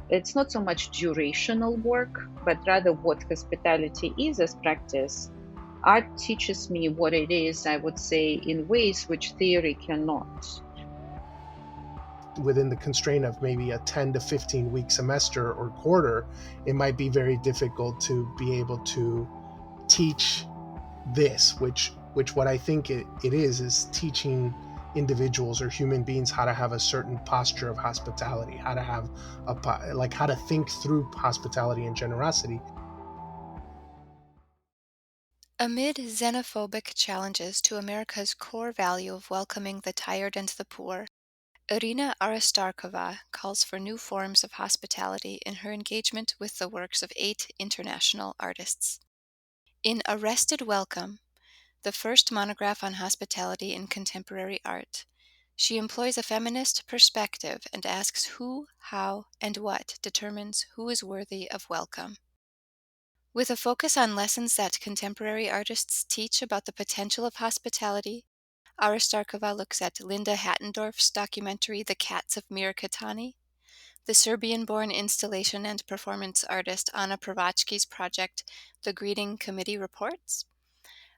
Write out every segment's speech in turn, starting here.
it's not so much durational work, but rather what hospitality is as practice. Art teaches me what it is, I would say, in ways which theory cannot. Within the constraint of maybe a 10 to 15 week semester or quarter, it might be very difficult to be able to teach this, which what I think it is teaching individuals or human beings how to have a certain posture of hospitality, how to have how to think through hospitality and generosity. Amid xenophobic challenges to America's core value of welcoming the tired and the poor, Irina Aristarkova calls for new forms of hospitality in her engagement with the works of 8 international artists. In Arrested Welcome, the first monograph on hospitality in contemporary art, she employs a feminist perspective and asks who, how, and what determines who is worthy of welcome. With a focus on lessons that contemporary artists teach about the potential of hospitality, Aristarkova looks at Linda Hattendorf's documentary The Cats of Mirkatani, the Serbian-born installation and performance artist Anna Pravachki's project The Greeting Committee Reports,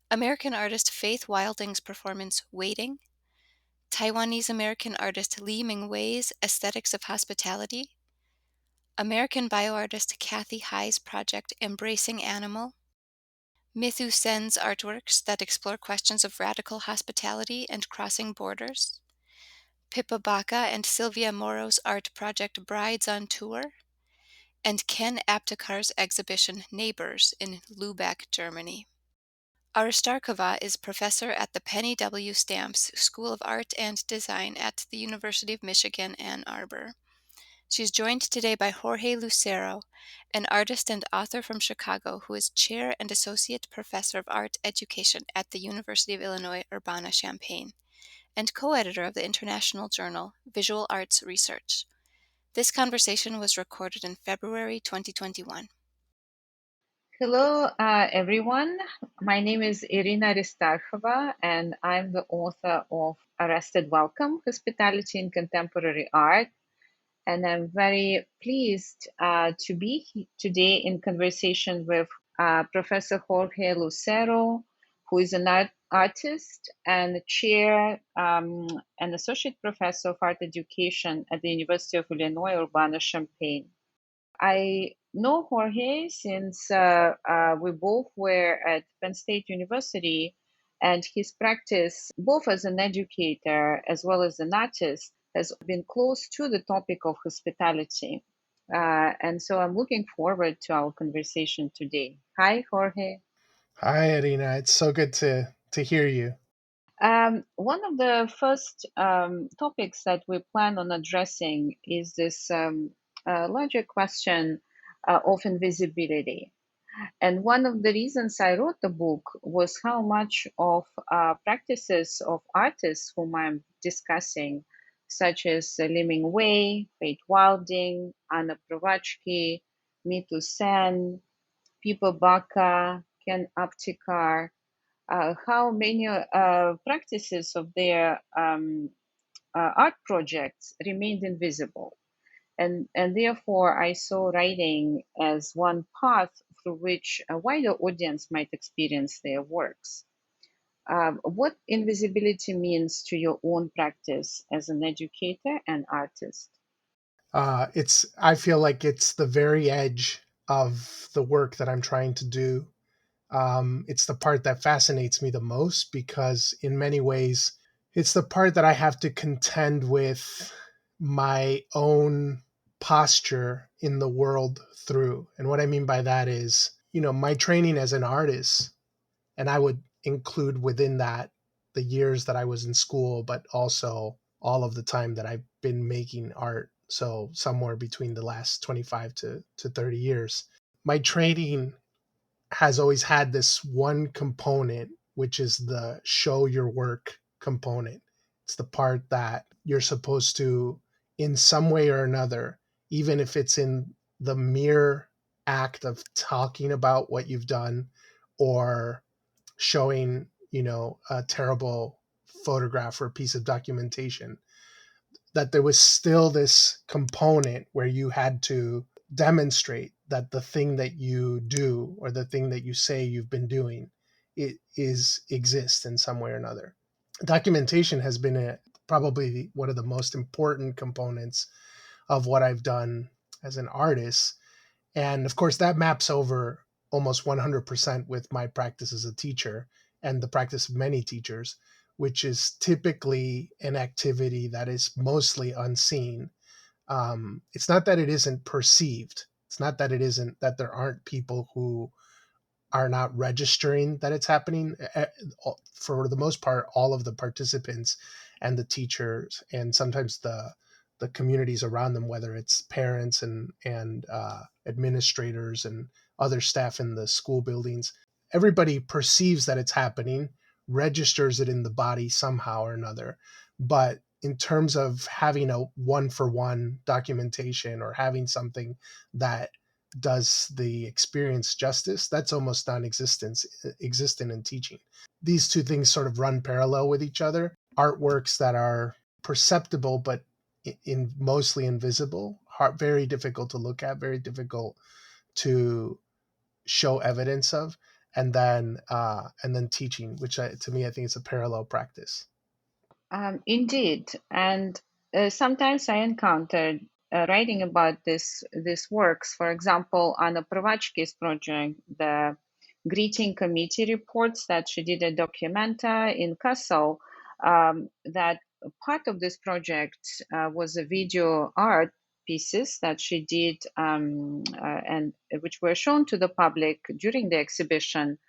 American artist Faith Wilding's performance Waiting, Taiwanese-American artist Li Mingwei's Aesthetics of Hospitality, American bioartist Kathy Hai's project Embracing Animal, Mithu Sen's artworks that explore questions of radical hospitality and crossing borders, Pippa Baca and Sylvia Moro's art project Brides on Tour, and Ken Aptekar's exhibition Neighbors in Lübeck, Germany. Aristarkova is professor at the Penny W. Stamps School of Art and Design at the University of Michigan, Ann Arbor. She's joined today by Jorge Lucero, an artist and author from Chicago who is chair and associate professor of art education at the University of Illinois Urbana-Champaign, and co-editor of the international journal Visual Arts Research. This conversation was recorded in February 2021. Hello, everyone. My name is Irina Aristarkova, and I'm the author of Arrested Welcome, Hospitality in Contemporary Art. And I'm very pleased to be today in conversation with Professor Jorge Lucero, who is an artist and chair and associate professor of art education at the University of Illinois Urbana-Champaign. I know Jorge since we both were at Penn State University, and his practice, both as an educator as well as an artist, has been close to the topic of hospitality. And so I'm looking forward to our conversation today. Hi, Jorge. Hi, Irina. It's so good to hear you. One of the first topics that we plan on addressing is this larger question of invisibility. And one of the reasons I wrote the book was how much of practices of artists whom I'm discussing, such as Liming Wei, Faith Wilding, Anna Pravachki, Mitu Sen, Pippa Baca, Ken Aptekar, how many practices of their art projects remained invisible. And therefore, I saw writing as one path through which a wider audience might experience their works. What invisibility means to your own practice as an educator and artist? It's I feel like it's the very edge of the work that I'm trying to do. It's the part that fascinates me the most because, in many ways, it's the part that I have to contend with my own posture in the world through. And what I mean by that is, my training as an artist, and I would include within that the years that I was in school, but also all of the time that I've been making art. So somewhere between the last 25 to 30 years. My training has always had this one component, which is the show your work component. It's the part that you're supposed to, in some way or another, even if it's in the mere act of talking about what you've done or showing, a terrible photograph or piece of documentation, that there was still this component where you had to demonstrate that the thing that you do or the thing that you say you've been doing it is exists in some way or another. Documentation has been probably one of the most important components of what I've done as an artist. And of course, that maps over almost 100% with my practice as a teacher and the practice of many teachers, which is typically an activity that is mostly unseen. It's not that it isn't perceived. It's not that it isn't that there aren't people who are not registering that it's happening. For the most part, all of the participants and the teachers and sometimes the communities around them, whether it's parents and administrators and other staff in the school buildings, everybody perceives that it's happening, registers it in the body somehow or another. But in terms of having a one for one documentation or having something that does the experience justice, that's almost non-existent existent in teaching. These two things sort of run parallel with each other. Artworks that are perceptible but in mostly invisible, very difficult to look at, very difficult to show evidence of, and then teaching, which to me I think is a parallel practice. Indeed, and sometimes I encountered writing about this works. For example, Anna Pravachki's project, the greeting committee reports that she did a documenta in Kassel. That part of this project was a video art pieces that she did and which were shown to the public during the exhibition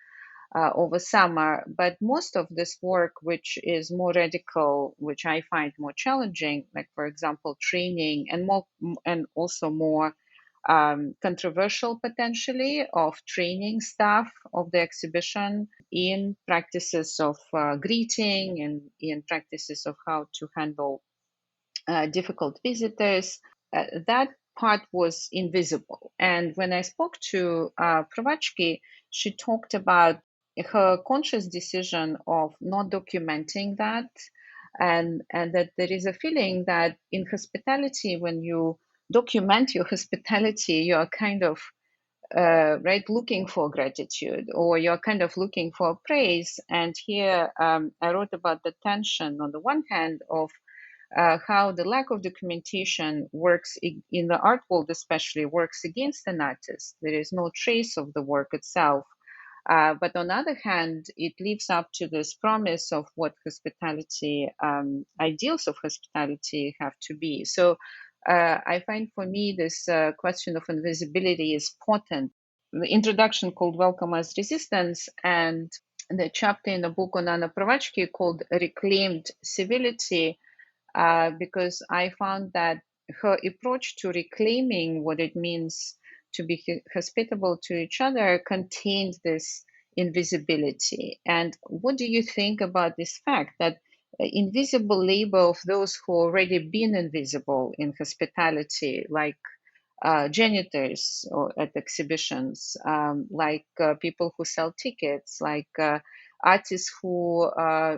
over summer. But most of this work, which is more radical, which I find more challenging, like for example, training and more and also more controversial potentially of training staff of the exhibition in practices of greeting and in practices of how to handle difficult visitors. That part was invisible. And when I spoke to Pravachki, she talked about her conscious decision of not documenting that, and that there is a feeling that in hospitality, when you document your hospitality, you are kind of right looking for gratitude, or you're kind of looking for praise. And here I wrote about the tension on the one hand of how the lack of documentation works in the art world, especially works against an artist. There is no trace of the work itself. But on the other hand, it lives up to this promise of what hospitality, ideals of hospitality have to be. So I find for me this question of invisibility is potent. The introduction called Welcome as Resistance, and the chapter in the book on Anna Pravachki called Reclaimed Civility, because I found that her approach to reclaiming what it means to be hospitable to each other contained this invisibility. And what do you think about this fact that invisible labor of those who already been invisible in hospitality, like janitors or at exhibitions, like people who sell tickets, like artists who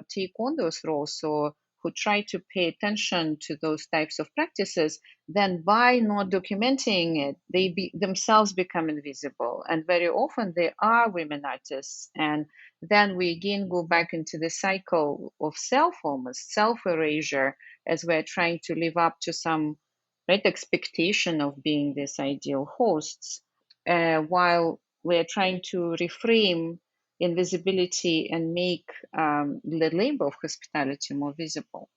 take on those roles or who try to pay attention to those types of practices, then by not documenting it, they themselves become invisible. And very often they are women artists. And then we again go back into the cycle of self, almost self erasure, as we're trying to live up to some right expectation of being these ideal hosts, while we're trying to reframe invisibility and make the labor of hospitality more visible.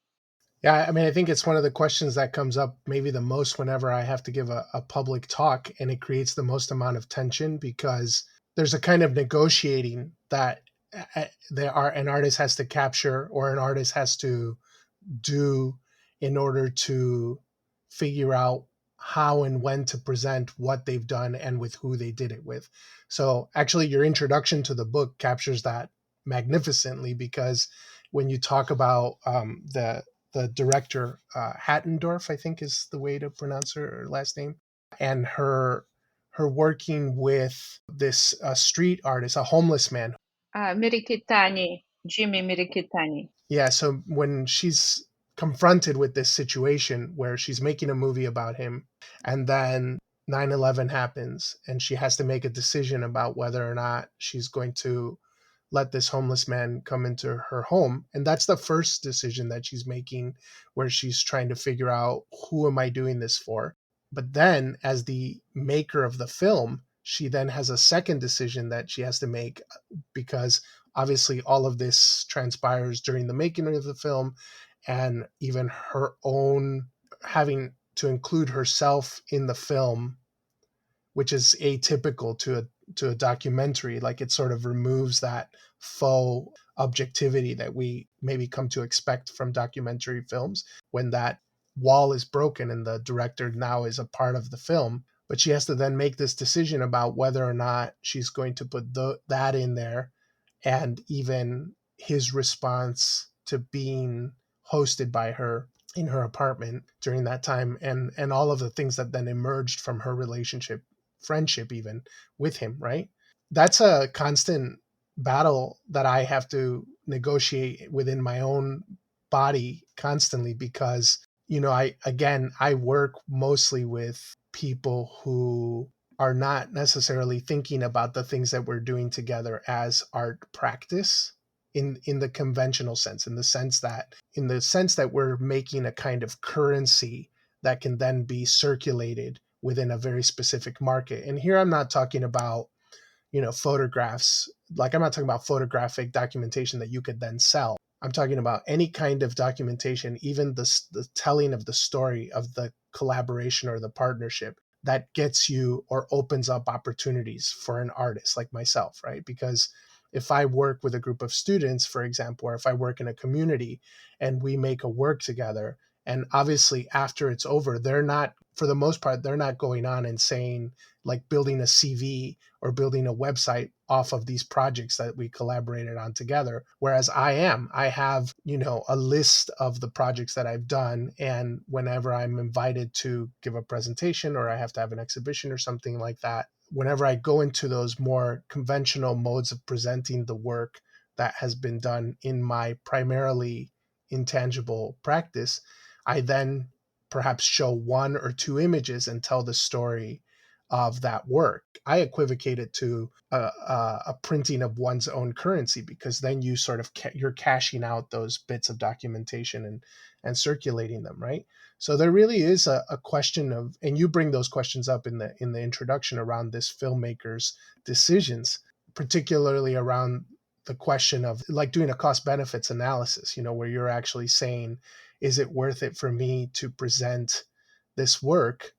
Yeah, I mean, I think it's one of the questions that comes up maybe the most whenever I have to give a public talk, and it creates the most amount of tension because there's a kind of negotiating that an artist has to capture or an artist has to do in order to figure out how and when to present what they've done and with who they did it with. So actually your introduction to the book captures that magnificently, because when you talk about the director Hattendorf, I think is the way to pronounce her last name, and her working with this street artist, a homeless man. Mirikitani, Jimmy Mirikitani. Yeah, so when she's confronted with this situation where she's making a movie about him, and then 9/11 happens and she has to make a decision about whether or not she's going to let this homeless man come into her home. And that's the first decision that she's making, where she's trying to figure out, who am I doing this for? But then, as the maker of the film, she then has a second decision that she has to make, because obviously all of this transpires during the making of the film, and even her own having to include herself in the film, which is atypical to a documentary. Like, it sort of removes that faux objectivity that we maybe come to expect from documentary films, when that wall is broken and the director now is a part of the film. But she has to then make this decision about whether or not she's going to put that in there, and even his response to being hosted by her in her apartment during that time, and all of the things that then emerged from her relationship, friendship even, with him, right? That's a constant battle that I have to negotiate within my own body constantly, because I work mostly with people who are not necessarily thinking about the things that we're doing together as art practice, in the conventional sense, in the sense that we're making a kind of currency that can then be circulated within a very specific market. And here I'm not talking about, photographs. Like, I'm not talking about photographic documentation that you could then sell. I'm talking about any kind of documentation, even the telling of the story of the collaboration or the partnership, that gets you or opens up opportunities for an artist like myself, right? Because if I work with a group of students, for example, or if I work in a community and we make a work together, and obviously after it's over, they're not, for the most part, they're not going on and saying, like, building a CV or building a website off of these projects that we collaborated on together. Whereas I have, a list of the projects that I've done. And whenever I'm invited to give a presentation, or I have to have an exhibition or something like that, whenever I go into those more conventional modes of presenting the work that has been done in my primarily intangible practice, I then perhaps show one or two images and tell the story of that work. I equivocate it to a printing of one's own currency, because then you sort of you're cashing out those bits of documentation and circulating them, right? So there really is a question of, and you bring those questions up in the introduction around this filmmaker's decisions, particularly around the question of, like, doing a cost benefits analysis, where you're actually saying, is it worth it for me to present this work,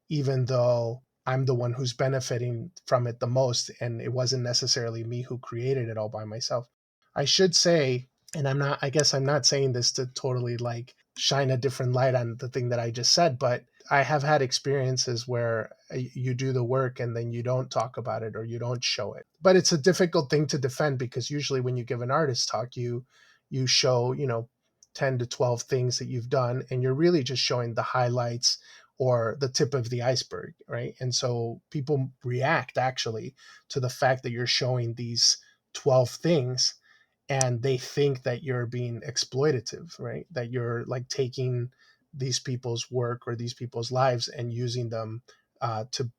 even though I'm the one who's benefiting from it the most, and it wasn't necessarily me who created it all by myself. I should say, and I guess I'm not saying this to totally, like, shine a different light on the thing that I just said, but I have had experiences where you do the work and then you don't talk about it or you don't show it. But it's a difficult thing to defend, because usually when you give an artist talk, you show, 10 to 12 things that you've done, and you're really just showing the highlights or the tip of the iceberg, right? And so people react actually to the fact that you're showing these 12 things, and they think that you're being exploitative, right? That you're, like, taking these people's work or these people's lives and using them to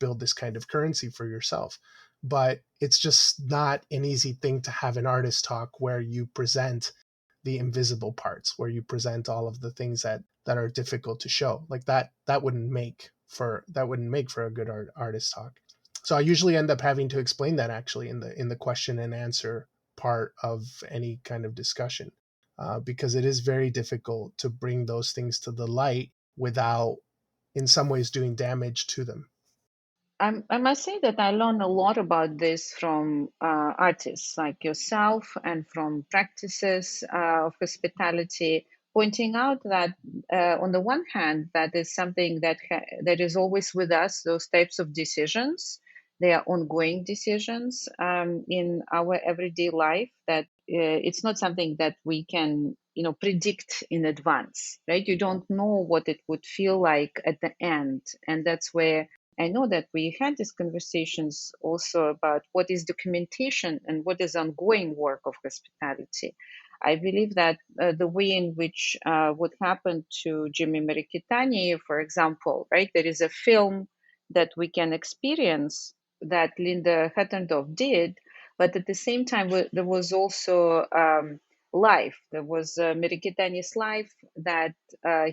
build this kind of currency for yourself. But it's just not an easy thing to have an artist talk where you present the invisible parts, where you present all of the things that are difficult to show. Like, that wouldn't make for a good artist talk. So I usually end up having to explain that, actually, in the question and answer part of any kind of discussion, because it is very difficult to bring those things to the light without, in some ways, doing damage to them. I must say that I learned a lot about this from artists like yourself, and from practices of hospitality, pointing out that on the one hand, that is something that is always with us. Those types of decisions, they are ongoing decisions in our everyday life. That it's not something that we can, predict in advance, right? You don't know what it would feel like at the end, and that's where I know that we had these conversations also about what is documentation and what is ongoing work of hospitality. I believe that the way in which what happened to Jimmy Merikitani, for example, right? There is a film that we can experience that Linda Hattendorf did, but at the same time, there was also life. There was Merikitani's life that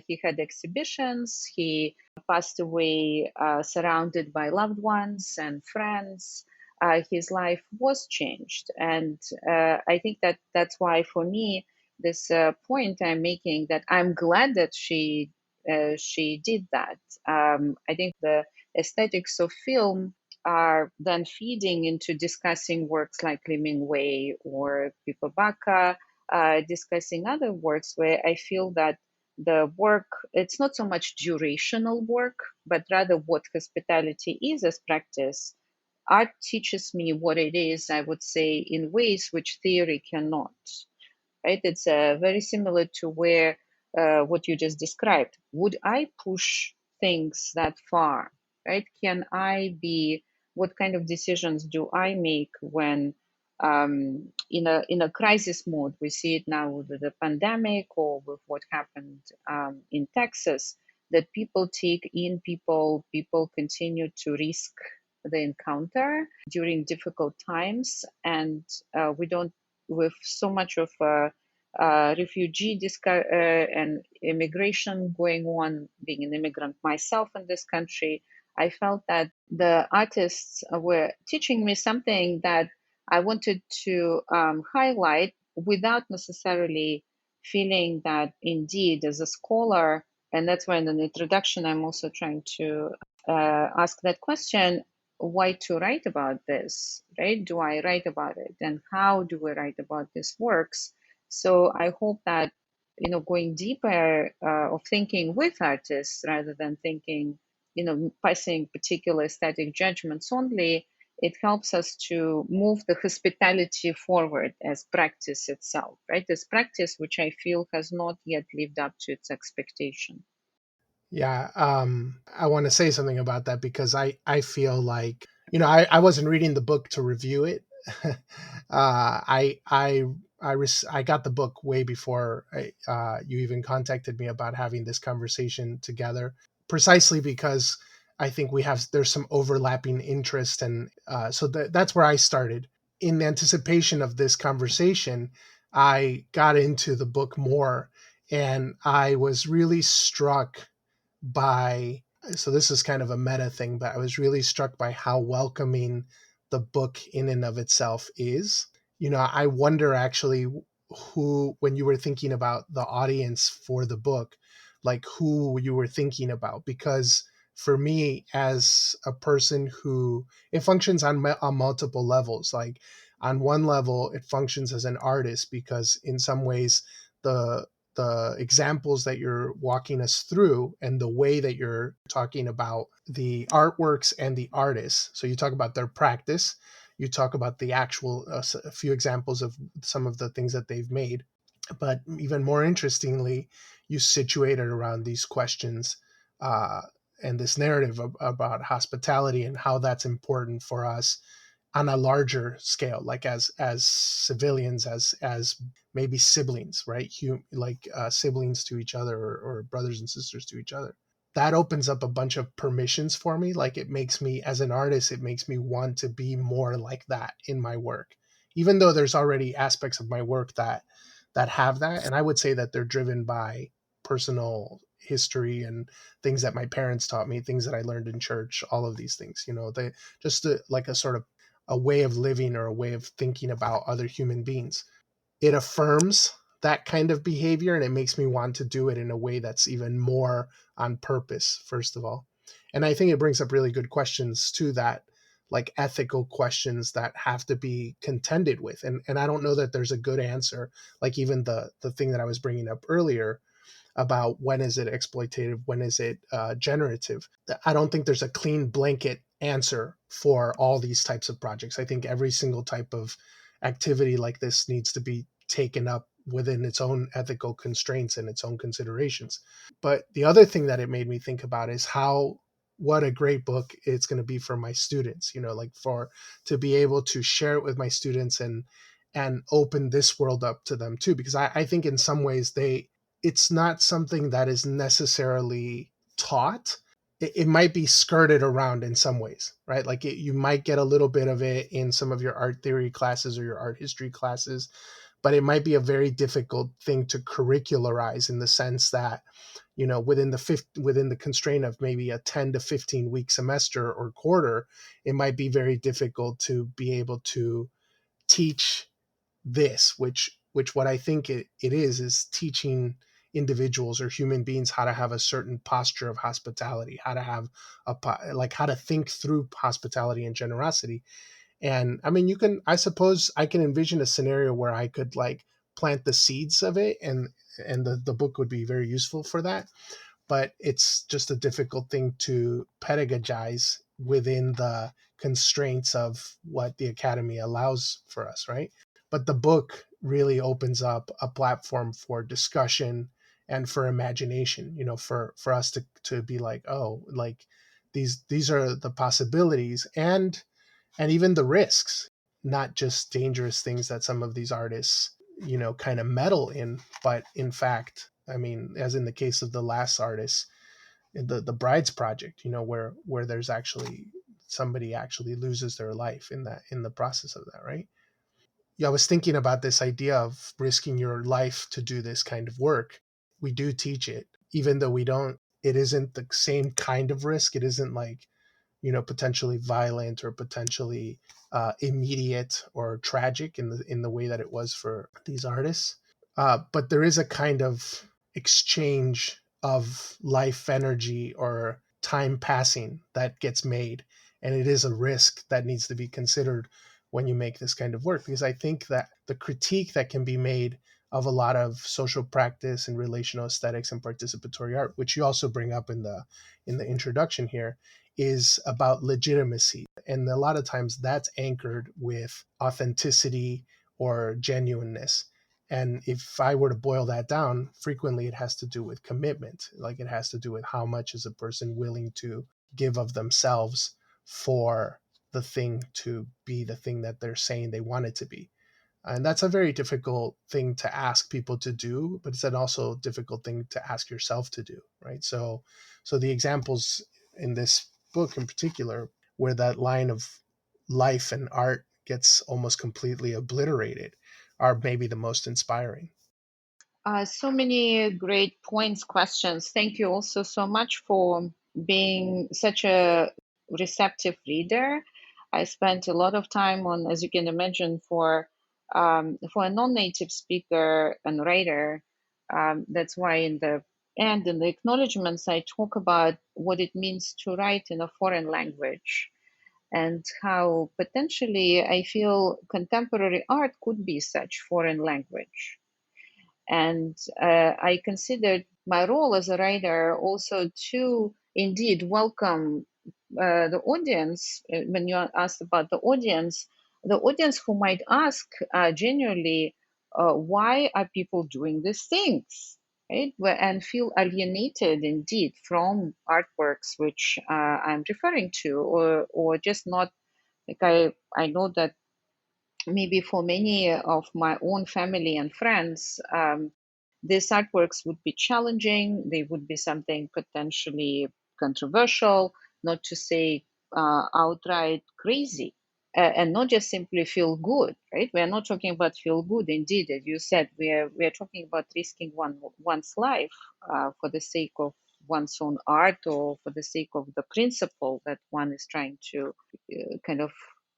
he had exhibitions. He passed away surrounded by loved ones and friends. His life was changed, and I think that that's why, for me, this point I'm making, that I'm glad that she did that. I think the aesthetics of film are then feeding into discussing works like Hemingway or Pipa Baka, discussing other works where I feel that the work, it's not so much durational work, but rather what hospitality is as practice. Art teaches me what it is, I would say, in ways which theory cannot, right? It's very similar to where what you just described. Would I push things that far, right? Can I be? What kind of decisions do I make when in a crisis mode? We see it now with the pandemic or with what happened in Texas. That people take in people continue to risk the encounter during difficult times, and we don't, with so much of refugee and immigration going on, being an immigrant myself in this country, I felt that the artists were teaching me something that I wanted to highlight without necessarily feeling that indeed, as a scholar, and that's why in the introduction I'm also trying to ask that question, why to write about this, right? Do I write about it? And how do I write about these works? So I hope that, going deeper of thinking with artists rather than thinking, passing particular aesthetic judgments only, it helps us to move the hospitality forward as practice itself, right? As practice, which I feel has not yet lived up to its expectation. Yeah, I want to say something about that because I feel like, I wasn't reading the book to review it. I got the book way before you even contacted me about having this conversation together, precisely because I think there's some overlapping interest, and so that's where I started. In anticipation of this conversation, I got into the book more, and I was really struck by, so this is kind of a meta thing, but I was really struck by how welcoming the book in and of itself is. I wonder actually who, when you were thinking about the audience for the book, like who you were thinking about, because for me, as a person who, it functions on multiple levels. Like on one level, it functions as an artist because in some ways the examples that you're walking us through and the way that you're talking about the artworks and the artists. So you talk about their practice, you talk about the actual, a few examples of some of the things that they've made. But even more interestingly, you situate it around these questions uh, and this narrative about hospitality and how that's important for us on a larger scale, like as civilians, as maybe siblings, right? Like siblings to each other, or brothers and sisters to each other. That opens up a bunch of permissions for me. Like it makes me, as an artist, it makes me want to be more like that in my work, even though there's already aspects of my work that have that. And I would say that they're driven by personal history and things that my parents taught me, things that I learned in church, all of these things, they just like a sort of a way of living or a way of thinking about other human beings. It affirms that kind of behavior, and it makes me want to do it in a way that's even more on purpose, first of all. And I think it brings up really good questions too, that like ethical questions that have to be contended with. And I don't know that there's a good answer. Like even the thing that I was bringing up earlier about when is it exploitative, when is it generative. I don't think there's a clean blanket answer for all these types of projects. I think every single type of activity like this needs to be taken up within its own ethical constraints and its own considerations. But the other thing that it made me think about is how, what a great book it's going to be for my students, like for to be able to share it with my students, and open this world up to them too, because I think in some ways it's not something that is necessarily taught. It might be skirted around in some ways, right? Like you might get a little bit of it in some of your art theory classes or your art history classes, but it might be a very difficult thing to curricularize in the sense that, within the constraint of maybe a 10 to 15 week semester or quarter, it might be very difficult to be able to teach this, which what I think it is teaching individuals or human beings how to have a certain posture of hospitality, how to have like how to think through hospitality and generosity. And I mean, I suppose I can envision a scenario where I could like plant the seeds of it, and the book would be very useful for that. But it's just a difficult thing to pedagogize within the constraints of what the academy allows for us, right? But the book really opens up a platform for discussion and for imagination, for us to be like, oh, like these are the possibilities, and even the risks, not just dangerous things that some of these artists, kind of meddle in, but in fact, I mean, as in the case of the last artist, the Brides Project, where there's actually somebody actually loses their life in the process of that, right? Yeah, I was thinking about this idea of risking your life to do this kind of work. We do teach it, even though we don't. It isn't the same kind of risk. It isn't like, potentially violent or potentially immediate or tragic in the way that it was for these artists. But there is a kind of exchange of life energy or time passing that gets made, and it is a risk that needs to be considered when you make this kind of work, because I think that the critique that can be made of a lot of social practice and relational aesthetics and participatory art, which you also bring up in the introduction here, is about legitimacy. And a lot of times that's anchored with authenticity or genuineness. And if I were to boil that down, frequently it has to do with commitment. Like it has to do with how much is a person willing to give of themselves for the thing to be the thing that they're saying they want it to be. And that's a very difficult thing to ask people to do, but it's an also difficult thing to ask yourself to do, right? So the examples in this book in particular, where that line of life and art gets almost completely obliterated, are maybe the most inspiring. So many great points, questions. Thank you also so much for being such a receptive reader. I spent a lot of time on, as you can imagine, for a non-native speaker and writer. That's why in the end, in the acknowledgments, I talk about what it means to write in a foreign language and how potentially I feel contemporary art could be such foreign language. And I considered my role as a writer also to indeed welcome the audience. When you asked about the audience who might ask genuinely, why are people doing these things? Right? And feel alienated indeed from artworks which I'm referring to, or just not like I know that maybe for many of my own family and friends, these artworks would be challenging. They would be something potentially controversial, not to say outright crazy, and not just simply feel good. Right? We are not talking about feel good. Indeed, as you said, we are talking about risking one's life for the sake of one's own art or for the sake of the principle that one is trying to kind of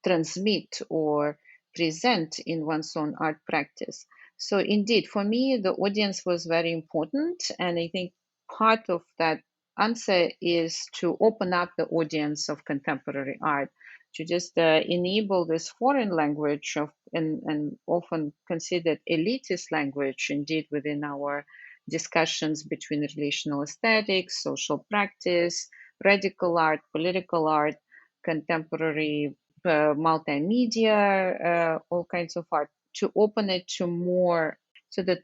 transmit or present in one's own art practice. So, indeed, for me, the audience was very important. And I think part of that answer is to open up the audience of contemporary art, to just enable this foreign language of and often considered elitist language, indeed, within our discussions between relational aesthetics, social practice, radical art, political art, contemporary multimedia, all kinds of art, to open it to more, so that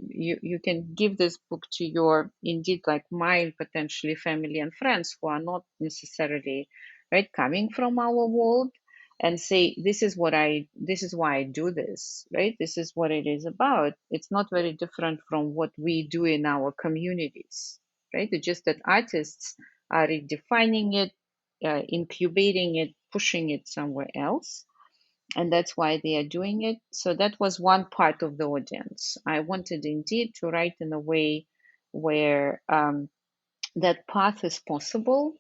you can give this book to your, indeed, like mine, potentially family and friends who are not necessarily right coming from our world, and say, this is why I do this, right? This is what it is about. It's not very different from what we do in our communities, right? It's just that artists are redefining it, incubating it, pushing it somewhere else, and that's why they are doing it. So that was one part of the audience. I wanted indeed to write in a way where that path is possible,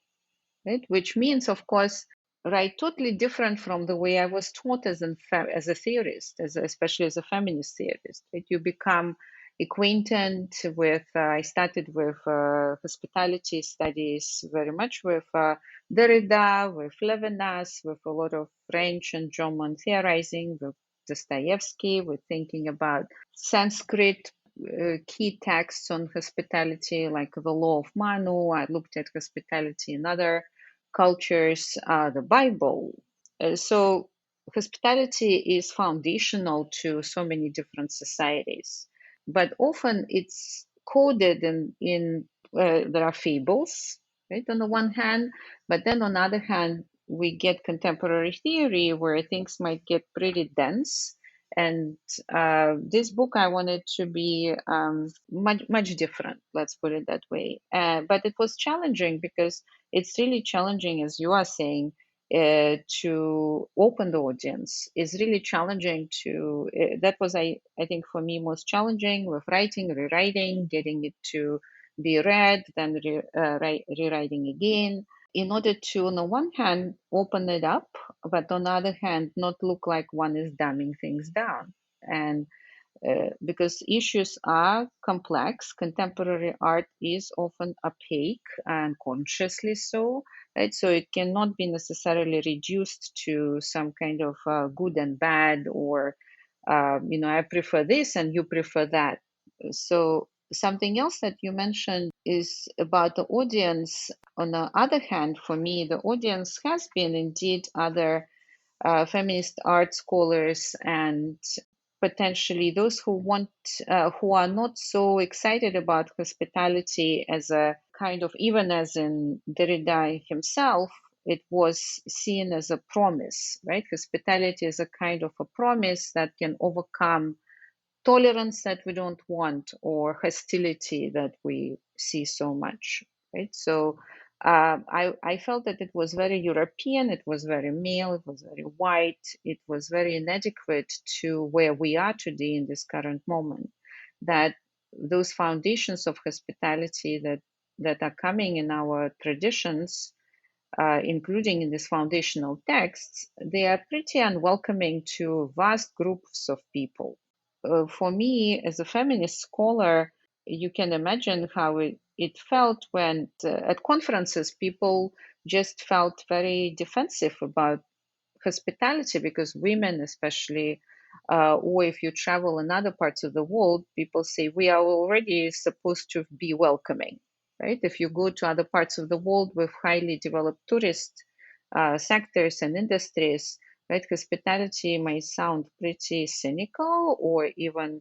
right? Which means, of course, right, totally different from the way I was taught as a theorist, especially as a feminist theorist. Right? You become acquainted with. I started with hospitality studies very much with Derrida, with Levinas, with a lot of French and German theorizing, with Dostoevsky, with thinking about Sanskrit key texts on hospitality, like the Law of Manu. I looked at hospitality in other cultures, the Bible. So hospitality is foundational to so many different societies, but often it's coded in there are fables, right? On the one hand, but then on the other hand, we get contemporary theory where things might get pretty dense. And this book I wanted to be much different. Let's put it that way. But it was challenging because it's really challenging, as you are saying, to open the audience. It's really challenging to. That was, I think, for me, most challenging with writing, rewriting, getting it to be read, then rewriting again, in order to, on the one hand, open it up, but on the other hand, not look like one is dumbing things down. And because issues are complex. Contemporary art is often opaque and consciously so, right? So it cannot be necessarily reduced to some kind of good and bad, or I prefer this and you prefer that. So something else that you mentioned is about the audience. On the other hand, for me, the audience has been indeed other feminist art scholars and potentially those who are not so excited about hospitality as a kind of, even as in Derrida himself, it was seen as a promise, right? Hospitality is a kind of a promise that can overcome tolerance that we don't want, or hostility that we see so much, right? So I felt that it was very European, it was very male, it was very white, it was very inadequate to where we are today in this current moment. That those foundations of hospitality that are coming in our traditions, including in these foundational texts, they are pretty unwelcoming to vast groups of people. For me, as a feminist scholar, you can imagine how it felt when at conferences people just felt very defensive about hospitality, because women, especially, or if you travel in other parts of the world, people say we are already supposed to be welcoming, right? If you go to other parts of the world with highly developed tourist sectors and industries, right, hospitality may sound pretty cynical, or even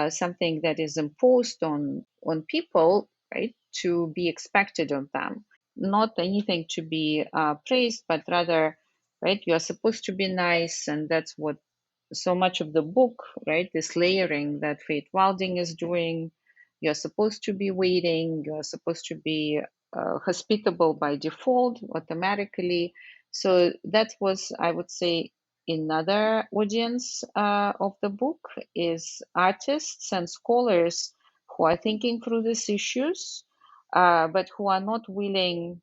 something that is imposed on people, right, to be expected of them. Not anything to be praised, but rather, right, you are supposed to be nice, and that's what so much of the book, right, this layering that Faith Wilding is doing. You're supposed to be waiting, you're supposed to be hospitable by default automatically. So that was, I would say, another audience of the book is artists and scholars who are thinking through these issues, but who are not willing.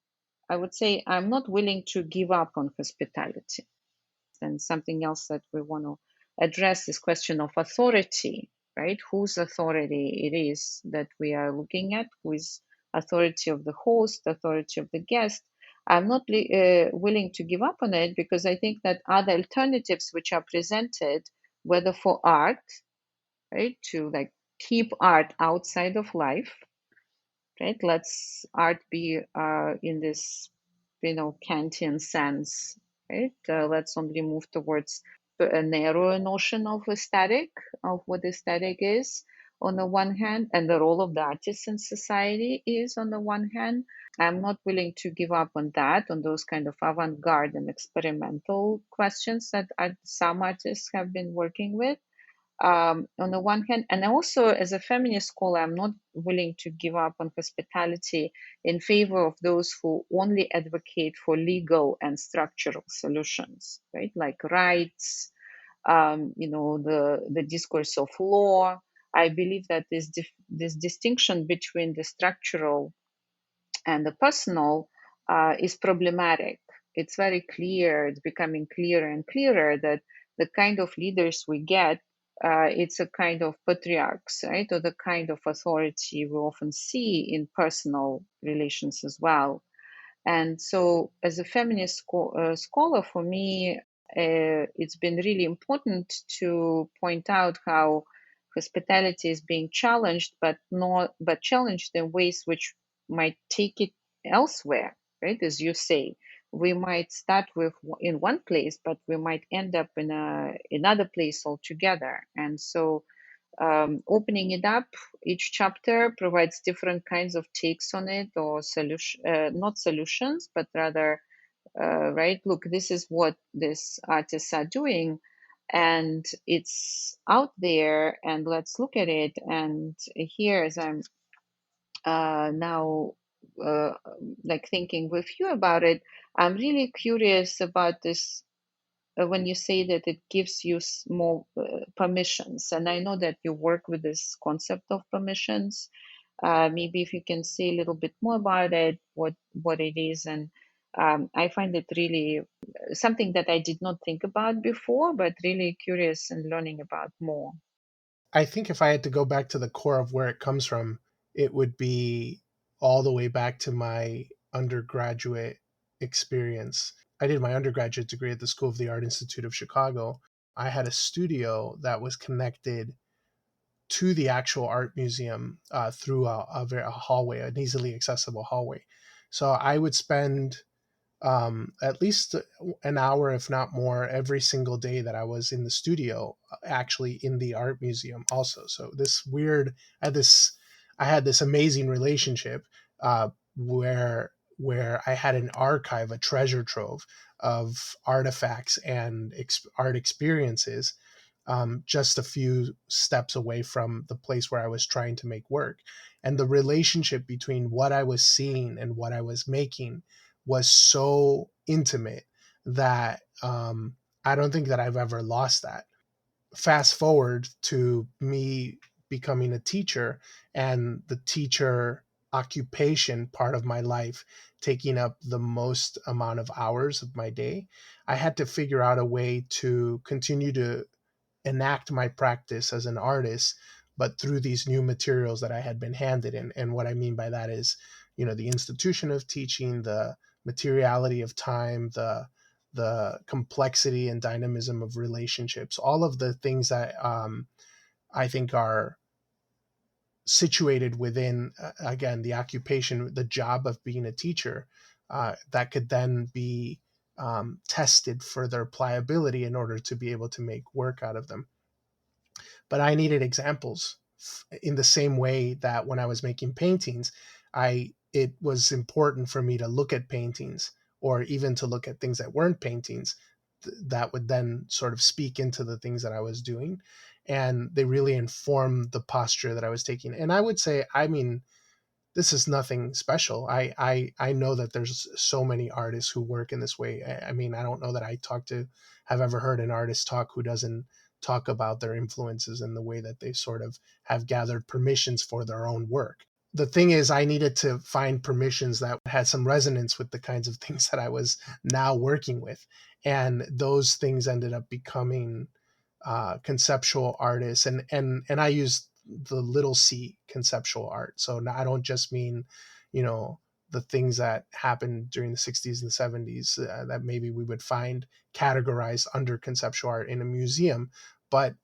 I would say, I'm not willing to give up on hospitality. And something else that we want to address is question of authority, right? Whose authority it is that we are looking at, who is authority of the host, authority of the guest. I'm not willing to give up on it, because I think that other alternatives which are presented, whether for art, right, to like keep art outside of life, right? Let's art be in this, Kantian sense, right? Let's only move towards a narrower notion of aesthetic, of what aesthetic is, on the one hand, and the role of the artist in society is on the one hand. I'm not willing to give up on that, on those kind of avant-garde and experimental questions that some artists have been working with, on the one hand. And also, as a feminist scholar, I'm not willing to give up on hospitality in favor of those who only advocate for legal and structural solutions, right? Like rights, the discourse of law. I believe that this distinction between the structural and the personal is problematic. It's very clear, it's becoming clearer and clearer that the kind of leaders we get, it's a kind of patriarchs, right? Or the kind of authority we often see in personal relations as well. And so, as a feminist scholar, for me, it's been really important to point out how hospitality is being challenged, but challenged in ways which might take it elsewhere, right? As you say, we might start with in one place, but we might end up in another place altogether. And so, opening it up, each chapter provides different kinds of takes on it, or not solutions, but rather, right, look, this is what these artists are doing, and it's out there, and let's look at it. And here, as I'm now uh, like thinking with you about it, I'm really curious about this when you say that it gives you more permissions. And I know that you work with this concept of permissions. Maybe if you can say a little bit more about it, what it is. And I find it really something that I did not think about before, but really curious and learning about more. I think if I had to go back to the core of where it comes from, it would be all the way back to my undergraduate experience. I did my undergraduate degree at the School of the Art Institute of Chicago. I had a studio that was connected to the actual art museum through a hallway, an easily accessible hallway. So I would spend at least an hour, if not more, every single day that I was in the studio, actually in the art museum also. So this weird, I had this amazing relationship where I had an archive, a treasure trove of artifacts and art experiences, just a few steps away from the place where I was trying to make work. And the relationship between what I was seeing and what I was making was so intimate that I don't think that I've ever lost that. Fast forward to me becoming a teacher, and the teacher occupation part of my life taking up the most amount of hours of my day. I had to figure out a way to continue to enact my practice as an artist, but through these new materials that I had been handed. And what I mean by that is, the institution of teaching, the materiality of time, the complexity and dynamism of relationships, all of the things that I think are situated within, again, the occupation, the job of being a teacher, that could then be tested for their pliability in order to be able to make work out of them. But I needed examples in the same way that when I was making paintings, it was important for me to look at paintings, or even to look at things that weren't paintings, that would then sort of speak into the things that I was doing, and they really informed the posture that I was taking. And I would say, I mean, this is nothing special. I know that there's so many artists who work in this way. I mean, I don't know that have ever heard an artist talk who doesn't talk about their influences and the way that they sort of have gathered permissions for their own work. The thing is, I needed to find permissions that had some resonance with the kinds of things that I was now working with. And those things ended up becoming conceptual artists. And I use the little c conceptual art. So I don't just mean, you know, the things that happened during the 60s and 70s that maybe we would find categorized under conceptual art in a museum, but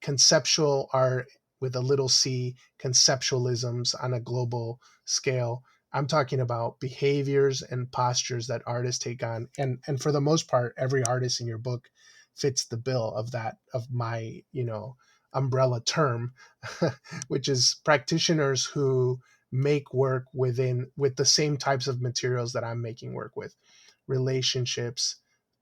conceptual art with a little c, conceptualisms on a global scale. I'm talking about behaviors and postures that artists take on. And for the most part, every artist in your book fits the bill of that, of my, umbrella term, which is practitioners who make work with the same types of materials that I'm making work with: relationships,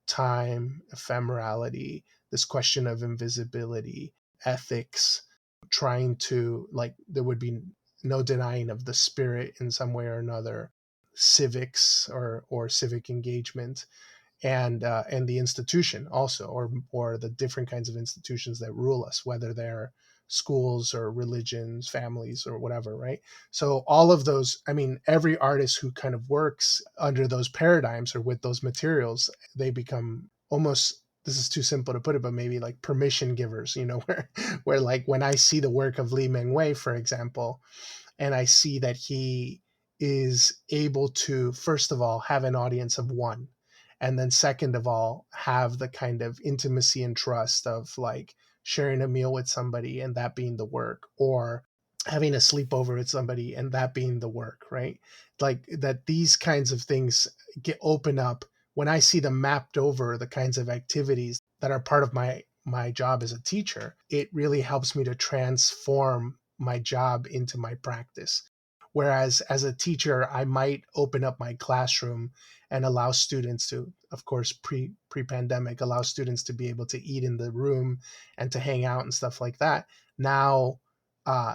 time, ephemerality, this question of invisibility, ethics, trying to, like, there would be no denying of the spirit in some way or another, civics, or civic engagement, and the institution also, or the different kinds of institutions that rule us, whether they're schools or religions, families, or whatever, right? So all of those, I mean, every artist who kind of works under those paradigms or with those materials, they become almost, this is too simple to put it, but maybe like permission givers, where like when I see the work of Lee Meng Wei, for example, and I see that he is able to, first of all, have an audience of one, and then second of all, have the kind of intimacy and trust of like sharing a meal with somebody and that being the work, or having a sleepover with somebody and that being the work, right? Like that, these kinds of things get open up when I see them mapped over the kinds of activities that are part of my job as a teacher. It really helps me to transform my job into my practice. Whereas as a teacher, I might open up my classroom and allow students to, of course, pre-pandemic, allow students to be able to eat in the room and to hang out and stuff like that. Now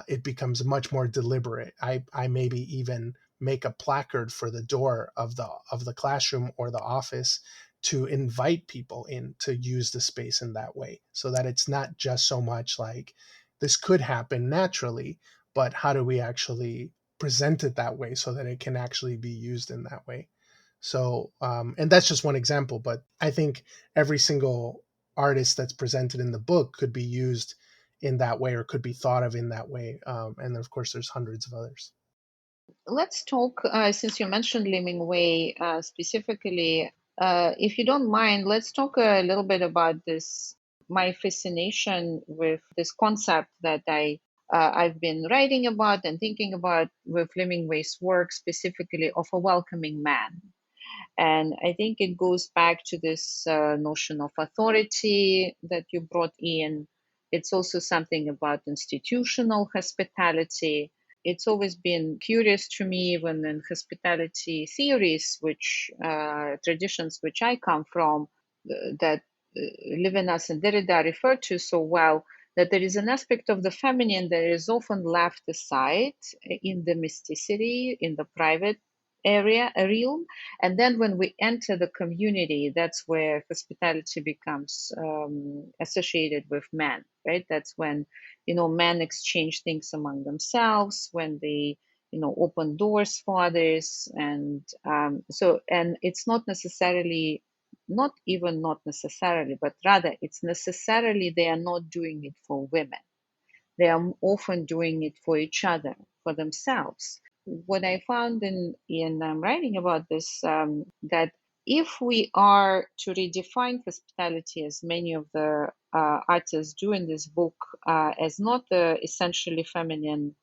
it becomes much more deliberate. I maybe even make a placard for the door of the classroom or the office to invite people in to use the space in that way, so that it's not just so much like this could happen naturally, but how do we actually present it that way so that it can actually be used in that way. So and that's just one example, but I think every single artist that's presented in the book could be used in that way, or could be thought of in that way, and of course there's hundreds of others. Let's talk, since you mentioned Li Mingwei specifically, if you don't mind, let's talk a little bit about this, my fascination with this concept that I've been writing about and thinking about with Li Mingwei's work, specifically of a welcoming man. And I think it goes back to this notion of authority that you brought in. It's also something about institutional hospitality. It's always been curious to me when in hospitality theories, which traditions which I come from, that Levinas and Derrida refer to so well, that there is an aspect of the feminine that is often left aside in the mysticity, in the private area, a realm. And then when we enter the community, that's where hospitality becomes associated with men, right? That's when, men exchange things among themselves, when they, open doors for others. And and it's not necessarily, not necessarily, but rather it's necessarily they are not doing it for women. They are often doing it for each other, for themselves. What I found in writing about this, that if we are to redefine hospitality, as many of the artists do in this book, as not the essentially feminine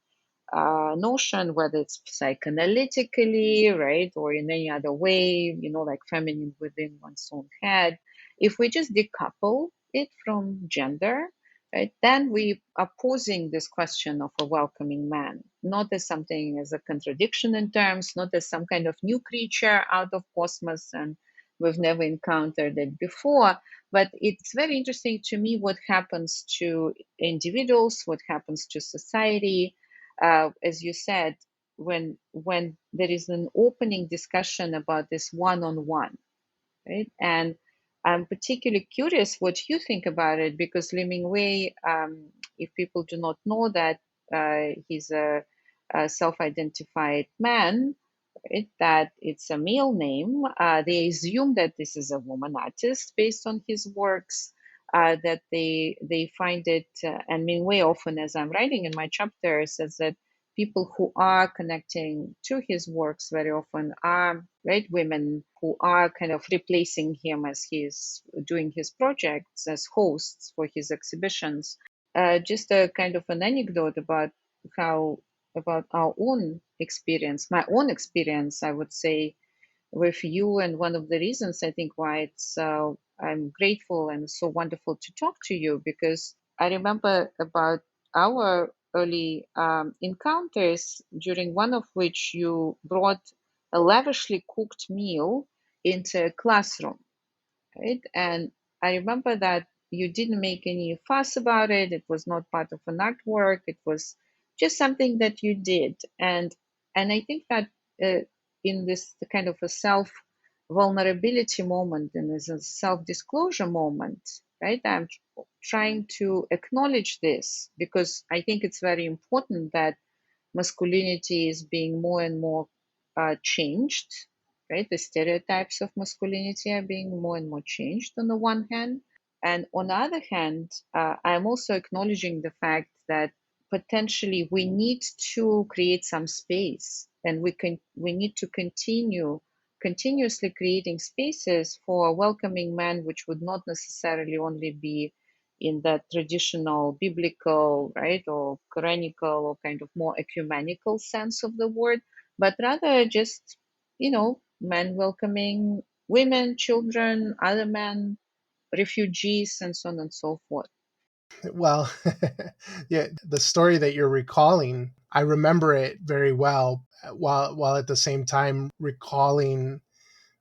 notion, whether it's psychoanalytically, right, or in any other way, like feminine within one's own head, if we just decouple it from gender, right, then we are posing this question of a welcoming man, not as something as a contradiction in terms, not as some kind of new creature out of cosmos and we've never encountered it before. But it's very interesting to me what happens to individuals, what happens to society, as you said, when there is an opening discussion about this one-on-one, right? And I'm particularly curious what you think about it, because Li Mingwei, if people do not know that, he's a self-identified man, right? That it's a male name. They assume that this is a woman artist based on his works. That they find it, and Mingwei often, as I'm writing in my chapter, says that people who are connecting to his works very often are, right, women who are kind of replacing him as he's doing his projects as hosts for his exhibitions. Just a kind of an anecdote how about our own experience, my own experience, I would say, with you. And one of the reasons I think why it's I'm grateful and so wonderful to talk to you, because I remember about our early encounters, during one of which you brought a lavishly cooked meal into a classroom, right? And I remember that you didn't make any fuss about it. It was not part of an artwork. It was just something that you did. And I think that uh, in this kind of a self vulnerability moment and as a self disclosure moment, right? I'm trying to acknowledge this because I think it's very important that masculinity is being more and more changed, right? The stereotypes of masculinity are being more and more changed on the one hand. And on the other hand, I'm also acknowledging the fact that potentially we need to create some space and we need to continuously creating spaces for welcoming men, which would not necessarily only be in that traditional biblical, right, or Quranical or kind of more ecumenical sense of the word, but rather just, men welcoming women, children, other men, refugees, and so on and so forth. Well, yeah, the story that you're recalling, I remember it very well, while at the same time recalling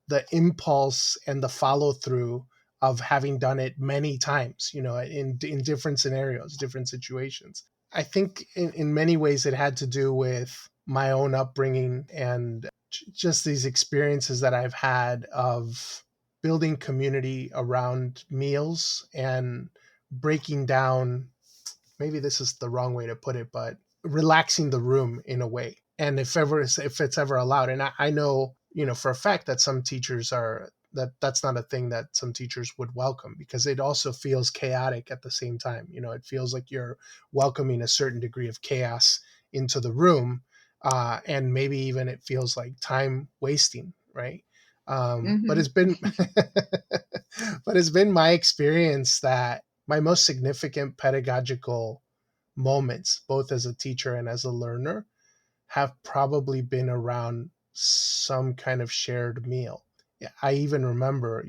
the impulse and the follow through of having done it many times, in different scenarios, different situations. I think in many ways it had to do with my own upbringing and just these experiences that I've had of building community around meals and breaking down, maybe this is the wrong way to put it, but relaxing the room in a way. And if it's ever allowed, and I know, for a fact that some teachers are that's not a thing that some teachers would welcome, because it also feels chaotic at the same time. It feels like you're welcoming a certain degree of chaos into the room, and maybe even it feels like time wasting, right? But Hmm. it's been but it's been my experience that my most significant pedagogical moments, both as a teacher and as a learner, have probably been around some kind of shared meal. Yeah, I even remember,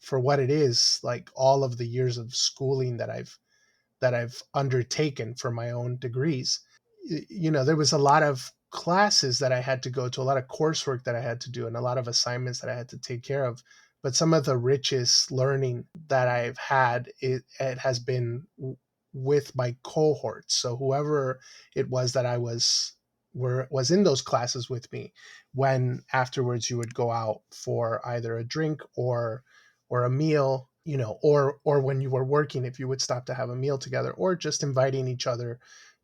for what it is, like all of the years of schooling that I've undertaken for my own degrees. There was a lot of classes that I had to go to, a lot of coursework that I had to do, and a lot of assignments that I had to take care of. But some of the richest learning that I've had, it has been with my cohorts. So whoever it was that was in those classes with me, when afterwards you would go out for either a drink or a meal, or when you were working, if you would stop to have a meal together, or just inviting each other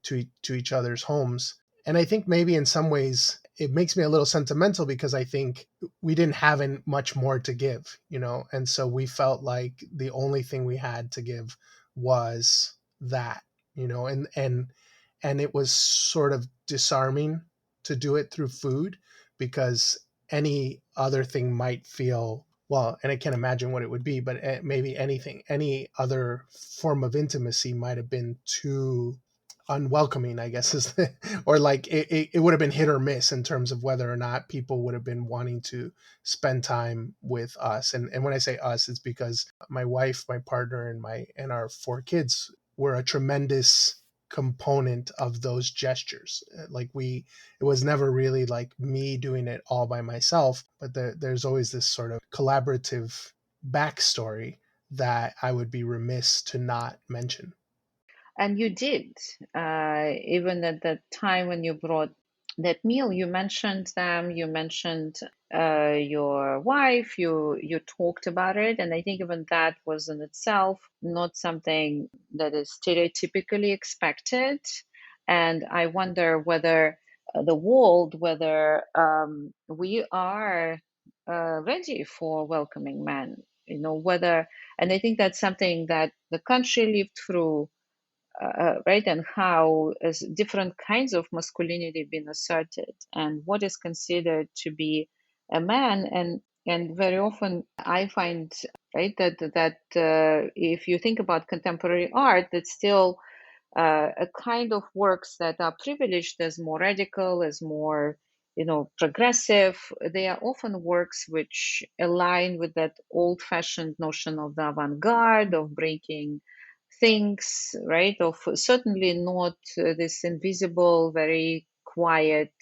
to each other's homes. And I think maybe in some ways it makes me a little sentimental, because I think we didn't have much more to give, and so we felt like the only thing we had to give was that, and it was sort of disarming to do it through food, because any other thing might feel, well, and I can't imagine what it would be, but maybe any other form of intimacy might have been too unwelcoming, I guess, or like it would have been hit or miss in terms of whether or not people would have been wanting to spend time with us. And when I say us, it's because my wife, my partner, and our 4 kids were a tremendous component of those gestures. Like it was never really like me doing it all by myself, but there's always this sort of collaborative backstory that I would be remiss to not mention. And you did, even at the time when you brought that meal, you mentioned them, you mentioned your wife, you talked about it, and I think even that was in itself not something that is stereotypically expected. And I wonder whether the world, whether we are ready for welcoming men, whether, and I think that's something that the country lived through, right? And how is different kinds of masculinity been asserted, and what is considered to be a man, and very often I find, right, that if you think about contemporary art, that's still a kind of works that are privileged as more radical, as more, progressive. They are often works which align with that old-fashioned notion of the avant-garde, of breaking things, right? Of certainly not this invisible, very quiet,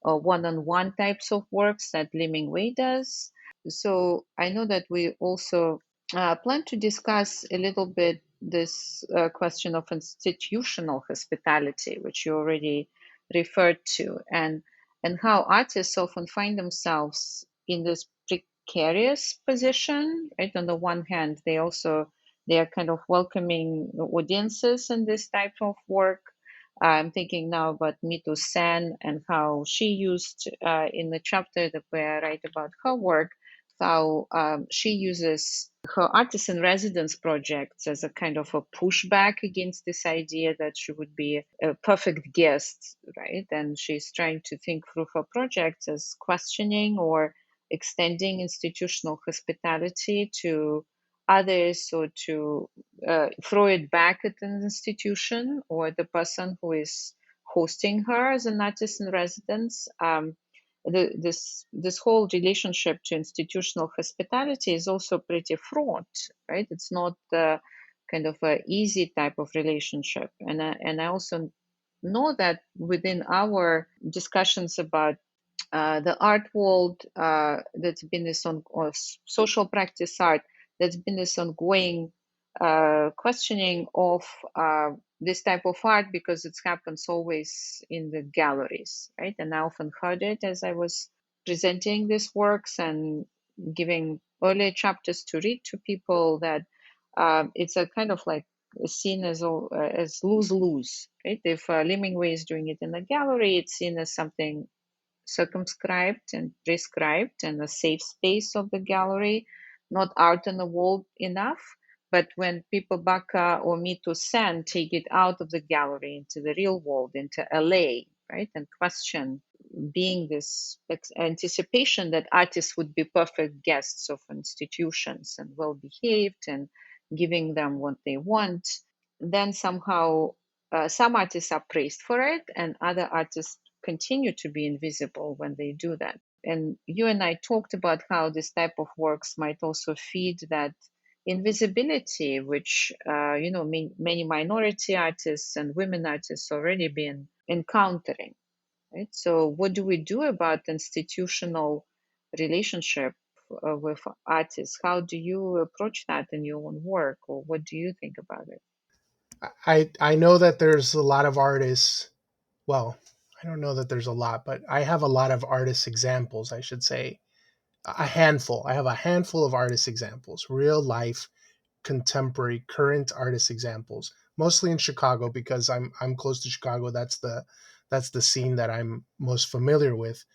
one-on-one types of works that Liming Wei does. So I know that we also plan to discuss a little bit this question of institutional hospitality, which you already referred to, and how artists often find themselves in this precarious position, right? On the one hand, they are kind of welcoming audiences in this type of work. I'm thinking now about Mito Sen and how she used in the chapter that where I write about her work, how she uses her artist in residence projects as a kind of a pushback against this idea that she would be a perfect guest, right? And she's trying to think through her projects as questioning or extending institutional hospitality to others, or to throw it back at an institution or the person who is hosting her as an artist in residence. This whole relationship to institutional hospitality is also pretty fraught, right? It's not kind of a easy type of relationship, and I also know that within our discussions about the art world, that's been this on or social practice art, that's been this ongoing questioning of this type of art, because it happens always in the galleries, right? And I often heard it as I was presenting these works and giving earlier chapters to read to people, that it's a kind of like seen as lose lose, right? If Limingway is doing it in the gallery, it's seen as something circumscribed and prescribed and a safe space of the gallery, not out on the wall enough. But when people Baka or Mito Sen take it out of the gallery into the real world, into LA, right, and question being this anticipation that artists would be perfect guests of institutions and well behaved and giving them what they want, then somehow some artists are praised for it and other artists continue to be invisible when they do that. And you and I talked about how this type of works might also feed that invisibility, which many minority artists and women artists already been encountering. Right. So, what do we do about institutional relationship with artists? How do you approach that in your own work, or what do you think about it? I know that there's a lot of artists. Well, I don't know that there's a lot, but I have a lot of artist examples, I should say. A handful. I have a handful of artist examples, real life, contemporary, current artist examples, mostly in Chicago because I'm close to Chicago. That's the scene that I'm most familiar with,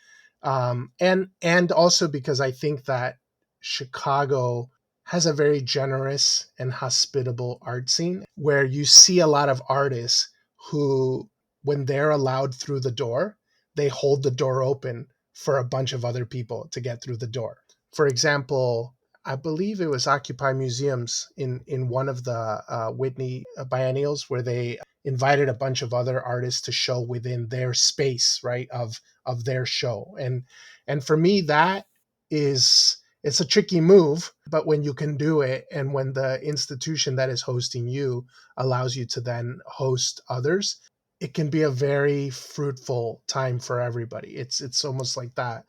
and also because I think that Chicago has a very generous and hospitable art scene where you see a lot of artists who, when they're allowed through the door, they hold the door open for a bunch of other people to get through the door. For example, I believe it was Occupy Museums in one of the Whitney biennials where they invited a bunch of other artists to show within their space, right, of their show. And for me, that is, it's a tricky move, but when you can do it and when the institution that is hosting you allows you to then host others, it can be a very fruitful time for everybody. It's almost like that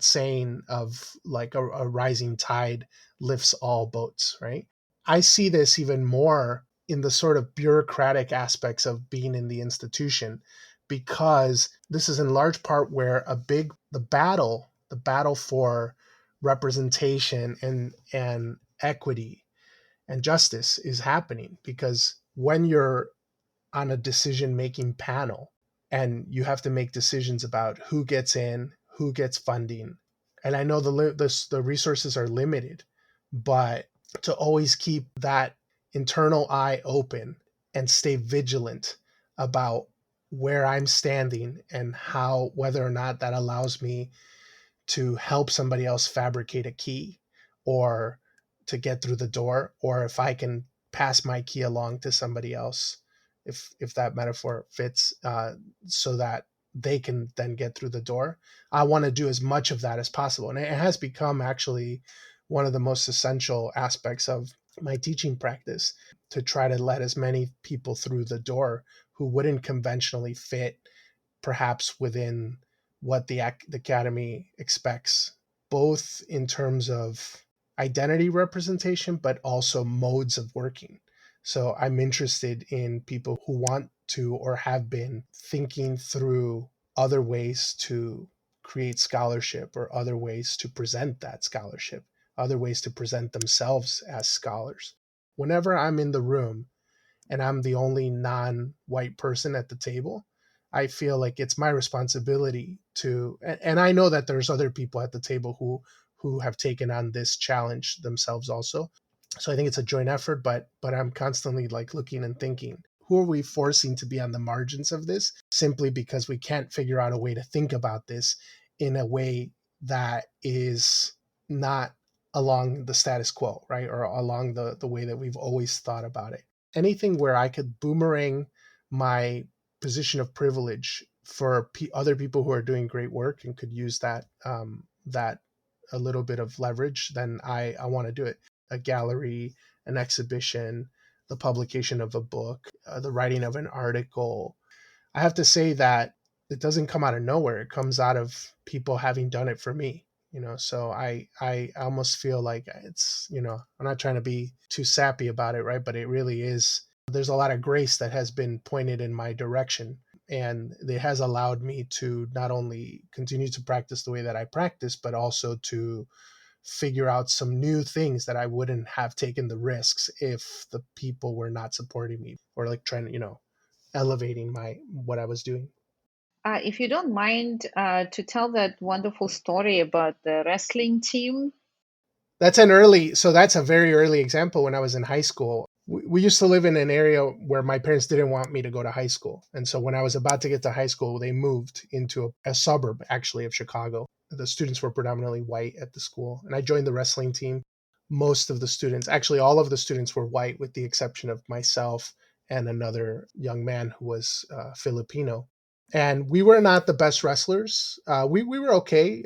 saying of like a rising tide lifts all boats, right? I see this even more in the sort of bureaucratic aspects of being in the institution, because this is in large part where the battle for representation and equity and justice is happening. Because when you're on a decision making panel and you have to make decisions about who gets in, who gets funding, and I know the resources are limited, but to always keep that internal eye open and stay vigilant about where I'm standing and how, whether or not that allows me to help somebody else fabricate a key or to get through the door, or if I can pass my key along to somebody else, if that metaphor fits, so that they can then get through the door. I want to do as much of that as possible, and it has become actually one of the most essential aspects my teaching practice to try to let as many people through the door who wouldn't conventionally fit perhaps within what the academy expects, both in terms of identity representation, but also modes of working. So I'm interested in people who want to or have been thinking through other ways to create scholarship or other ways to present that scholarship, other ways to present themselves as scholars. Whenever I'm in the room and I'm the only non-white person at the table, I feel like it's my responsibility to, and I know that there's other people at the table who have taken on this challenge themselves also. So I think it's a joint effort, but I'm constantly like looking and thinking, who are we forcing to be on the margins of this simply because we can't figure out a way to think about this in a way that is not along the status quo, right? Or along the way that we've always thought about it. Anything where I could boomerang my position of privilege for other people who are doing great work and could use that a little bit of leverage, then I want to do it. A gallery, an exhibition, the publication of a book, the writing of an article. I have to say that it doesn't come out of nowhere. It comes out of people having done it for me. So I almost feel like I'm not trying to be too sappy about it, right? But it really is. There's a lot of grace that has been pointed in my direction, and it has allowed me to not only continue to practice the way that I practice, but also to figure out some new things that I wouldn't have taken the risks if the people were not supporting me or like trying to, elevating my what I was doing. If you don't mind to tell that wonderful story about the wrestling team. That's a very early example. When I was in high school, we used to live in an area where my parents didn't want me to go to high school. And so when I was about to get to high school, they moved into a suburb actually of Chicago. The students were predominantly white at the school, and I joined the wrestling team. Most of the students, actually all of the students, were white with the exception of myself and another young man who was Filipino. And we were not the best wrestlers. We were okay.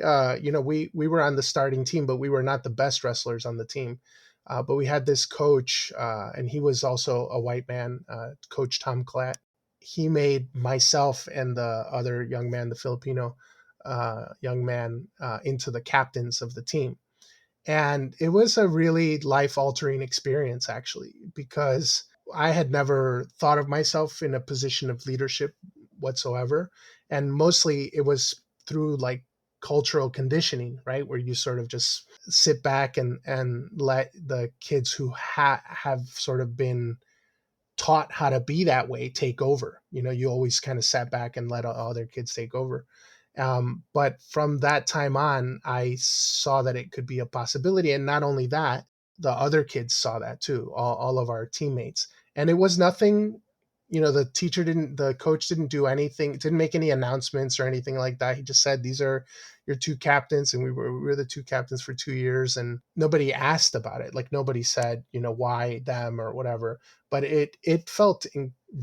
We were on the starting team, but we were not the best wrestlers on the team. But we had this coach, and he was also a white man, Coach Tom Klatt. He made myself and the other young man, the Filipino young man, into the captains of the team. And it was a really life altering experience, actually, because I had never thought of myself in a position of leadership whatsoever. And mostly it was through like cultural conditioning, right? Where you sort of just sit back and let the kids who have sort of been taught how to be that way take over. You always kind of sat back and let other kids take over. But from that time on, I saw that it could be a possibility. And not only that, the other kids saw that too, all of our teammates. And it was nothing, the coach didn't do anything, didn't make any announcements or anything like that. He just said, these are your two captains. And we were the two captains for 2 years. And nobody asked about it. Like nobody said, why them or whatever. But it felt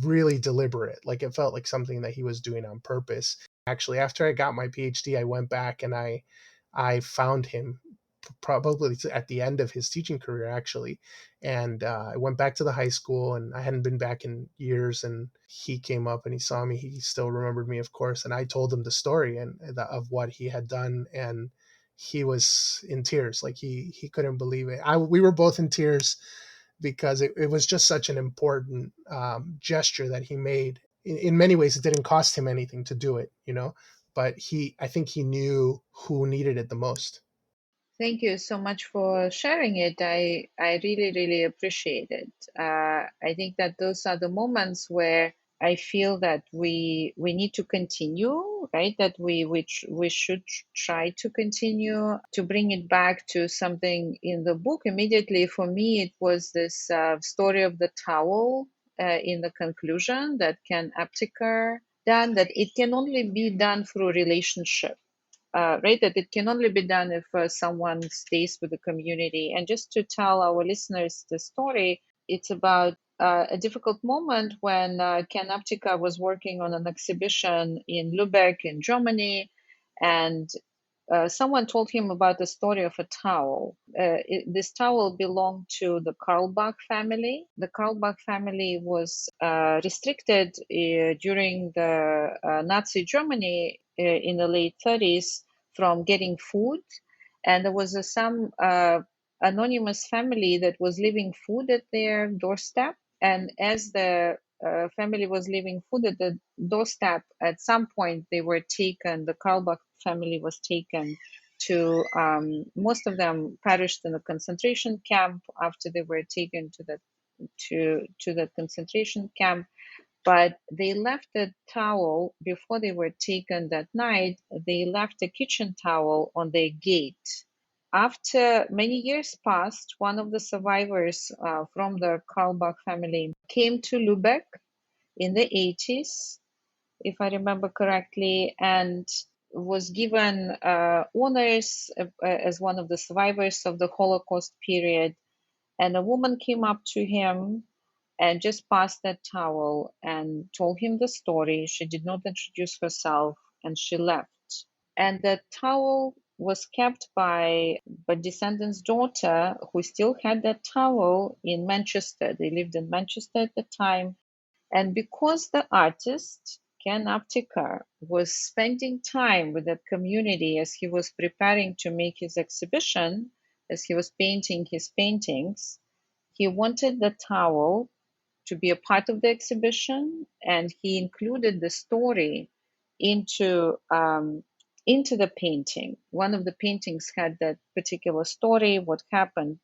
really deliberate. Like it felt like something that he was doing on purpose. Actually, after I got my PhD, I went back and I found him probably at the end of his teaching career, actually. And I went back to the high school, and I hadn't been back in years. And he came up and he saw me. He still remembered me, of course. And I told him the story of what he had done, and he was in tears. Like he couldn't believe it. We were both in tears because it was just such an important gesture that he made. In many ways, it didn't cost him anything to do it, but I think he knew who needed it the most. Thank you so much for sharing it. I really, really appreciate it. I think that those are the moments where I feel that we need to continue, right? That we should try to continue to bring it back to something in the book. Immediately for me, it was this story of the towel in the conclusion that Ken Apteker done, that it can only be done through relationship, right? That it can only be done if someone stays with the community. And just to tell our listeners the story, it's about a difficult moment when Ken Aptica was working on an exhibition in Lübeck in Germany, and someone told him about the story of a towel. This towel belonged to the Karlbach family. The Karlbach family was restricted during the Nazi Germany in the late 30s from getting food. And there was some anonymous family that was leaving food at their doorstep. And as the family was leaving food at the doorstep, at some point they were taken, the Karlbach family was taken to, most of them perished in a concentration camp after they were taken to the concentration camp. But they left a towel before they were taken that night. They left a kitchen towel on their gate. After many years passed, one of the survivors from the Karlbach family came to Lubeck in the 80s, if I remember correctly, and was given honors as one of the survivors of the Holocaust period. And a woman came up to him and just passed that towel and told him the story. She did not introduce herself and she left. And the towel was kept by a descendant's daughter who still had that towel in Manchester. They lived in Manchester at the time. And because the artist, Ken Aptekar, was spending time with that community as he was preparing to make his exhibition, as he was painting his paintings, he wanted the towel to be a part of the exhibition, and he included the story into into the painting. One of the paintings had that particular story, what happened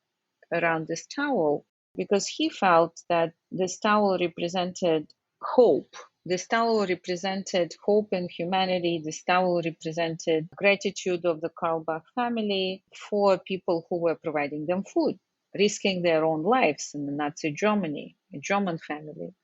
around this towel, because he felt that this towel represented hope. This towel represented hope in humanity. This towel represented gratitude of the Karlbach family for people who were providing them food, risking their own lives in the Nazi Germany, a German family,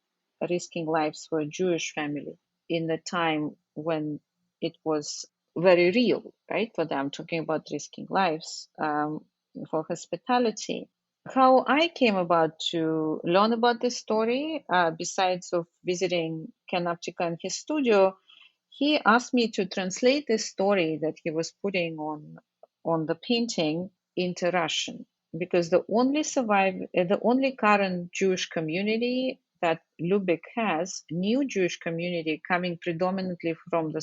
risking lives for a Jewish family in the time when it was very real, right, for them, talking about risking lives for hospitality. How I came about to learn about this story, besides of visiting Ken Aptekar in his studio, he asked me to translate this story that he was putting on the painting into Russian, because the only current Jewish community that Lubeck has, new Jewish community coming predominantly from the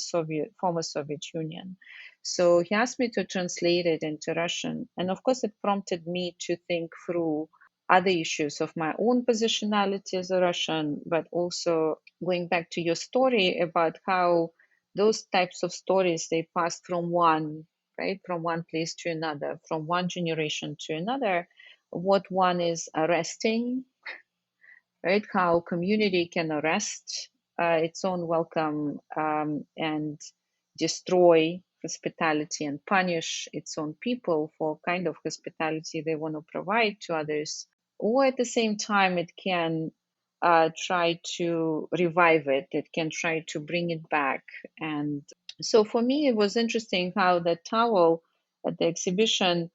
former Soviet Union. So he asked me to translate it into Russian, and of course it prompted me to think through other issues of my own positionality as a Russian, but also going back to your story about how those types of stories, they pass from one place to another, from one generation to another. What one is arresting, right? How community can arrest its own welcome, and destroy hospitality and punish its own people for kind of hospitality they want to provide to others, or at the same time it can try to revive it. It can try to bring it back. And so for me, it was interesting how the towel at the exhibition,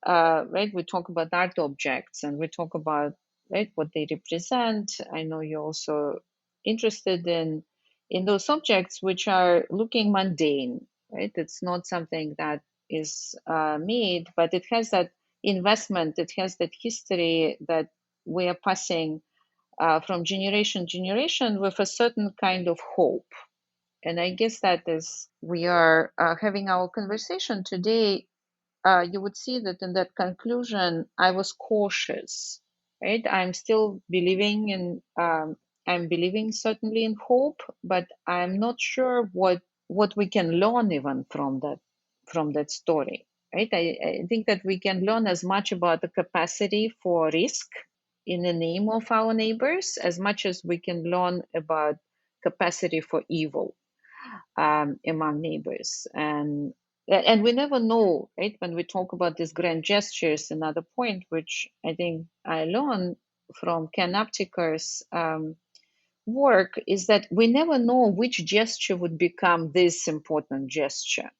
right, we talk about art objects and we talk about, right, what they represent. I know you're also interested in those objects which are looking mundane, right? It's not something that is made, but it has that investment, it has that history that we are passing from generation to generation with a certain kind of hope. And I guess that as we are having our conversation today, you would see that in that conclusion, I was cautious, right? I'm still believing I'm believing certainly in hope, but I'm not sure what we can learn even from that story, right? I think that we can learn as much about the capacity for risk in the name of our neighbors as much as we can learn about capacity for evil among neighbors. And we never know, right? When we talk about these grand gestures, another point which I think I learned from Ken Aptekar's work is that we never know which gesture would become this important gesture.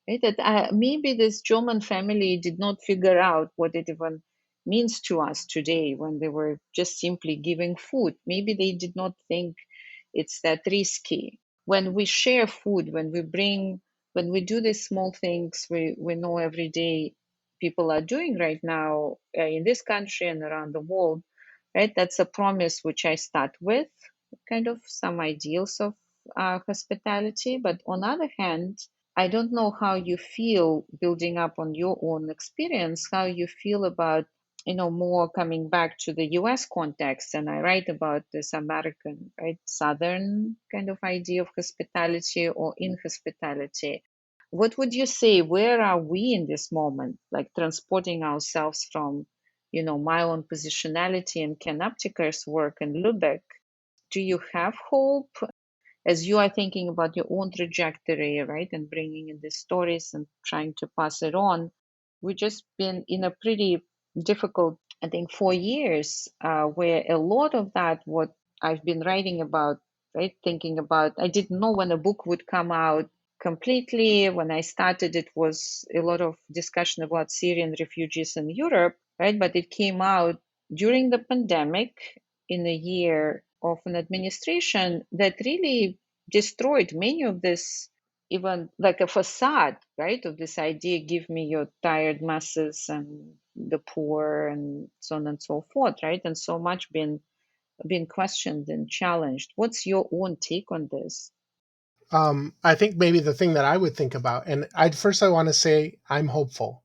Right? That maybe this German family did not figure out what it even means to us today when they were just simply giving food. Maybe they did not think it's that risky. When we share food, when we bring when we do these small things we know every day people are doing right now in this country and around the world, right? That's a promise which I start with, kind of some ideals of hospitality. But on the other hand, I don't know how you feel, building up on your own experience, how you feel about, more coming back to the US context. And I write about this American, right, Southern kind of idea of hospitality or inhospitality. What would you say? Where are we in this moment? Like transporting ourselves from, my own positionality and Ken Apteker's work in Lübeck. Do you have hope as you are thinking about your own trajectory, right? And bringing in these stories and trying to pass it on. We've just been in a pretty difficult, I think, 4 years where a lot of that, what I've been writing about, right? Thinking about, I didn't know when a book would come out completely. When I started, it was a lot of discussion about Syrian refugees in Europe, right? But it came out during the pandemic in a year of an administration that really destroyed many of this, even like a facade, right, of this idea, give me your tired masses and the poor and so on and so forth, right? And so much been questioned and challenged. What's your own take on this? I think maybe the thing that I would think about, and I want to say I'm hopeful.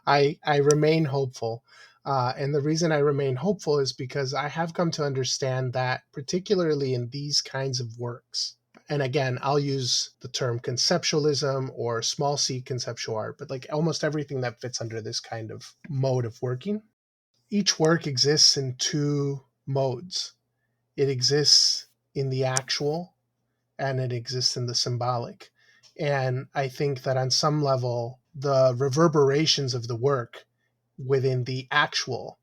I remain hopeful. And the reason I remain hopeful is because I have come to understand that, particularly in these kinds of works, and again, I'll use the term conceptualism or small c conceptual art, but like almost everything that fits under this kind of mode of working, each work exists in two modes. It exists in the actual and it exists in the symbolic. And I think that on some level, the reverberations of the work within the actual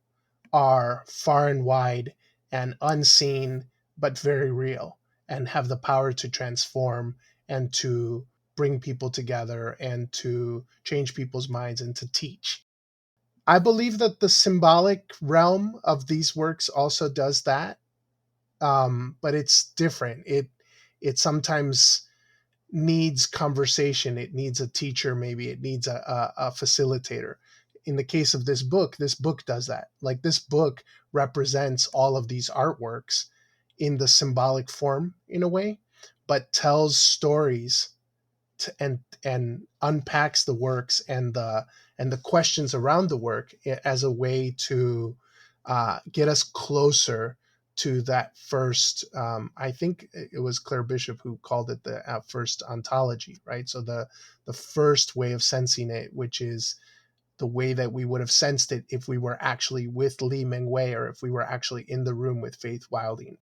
are far and wide and unseen, but very real, and have the power to transform and to bring people together and to change people's minds and to teach. I believe that the symbolic realm of these works also does that, but it's different. It sometimes needs conversation. It needs a teacher, maybe it needs a facilitator. In the case of this book does that. Like this book represents all of these artworks in the symbolic form in a way, but tells stories and unpacks the works and the questions around the work as a way to get us closer to that first. I think it was Claire Bishop who called it the first ontology, right? So the first way of sensing it, which is the way that we would have sensed it if we were actually with Lee Meng-wei or if we were actually in the room with Faith Wilding.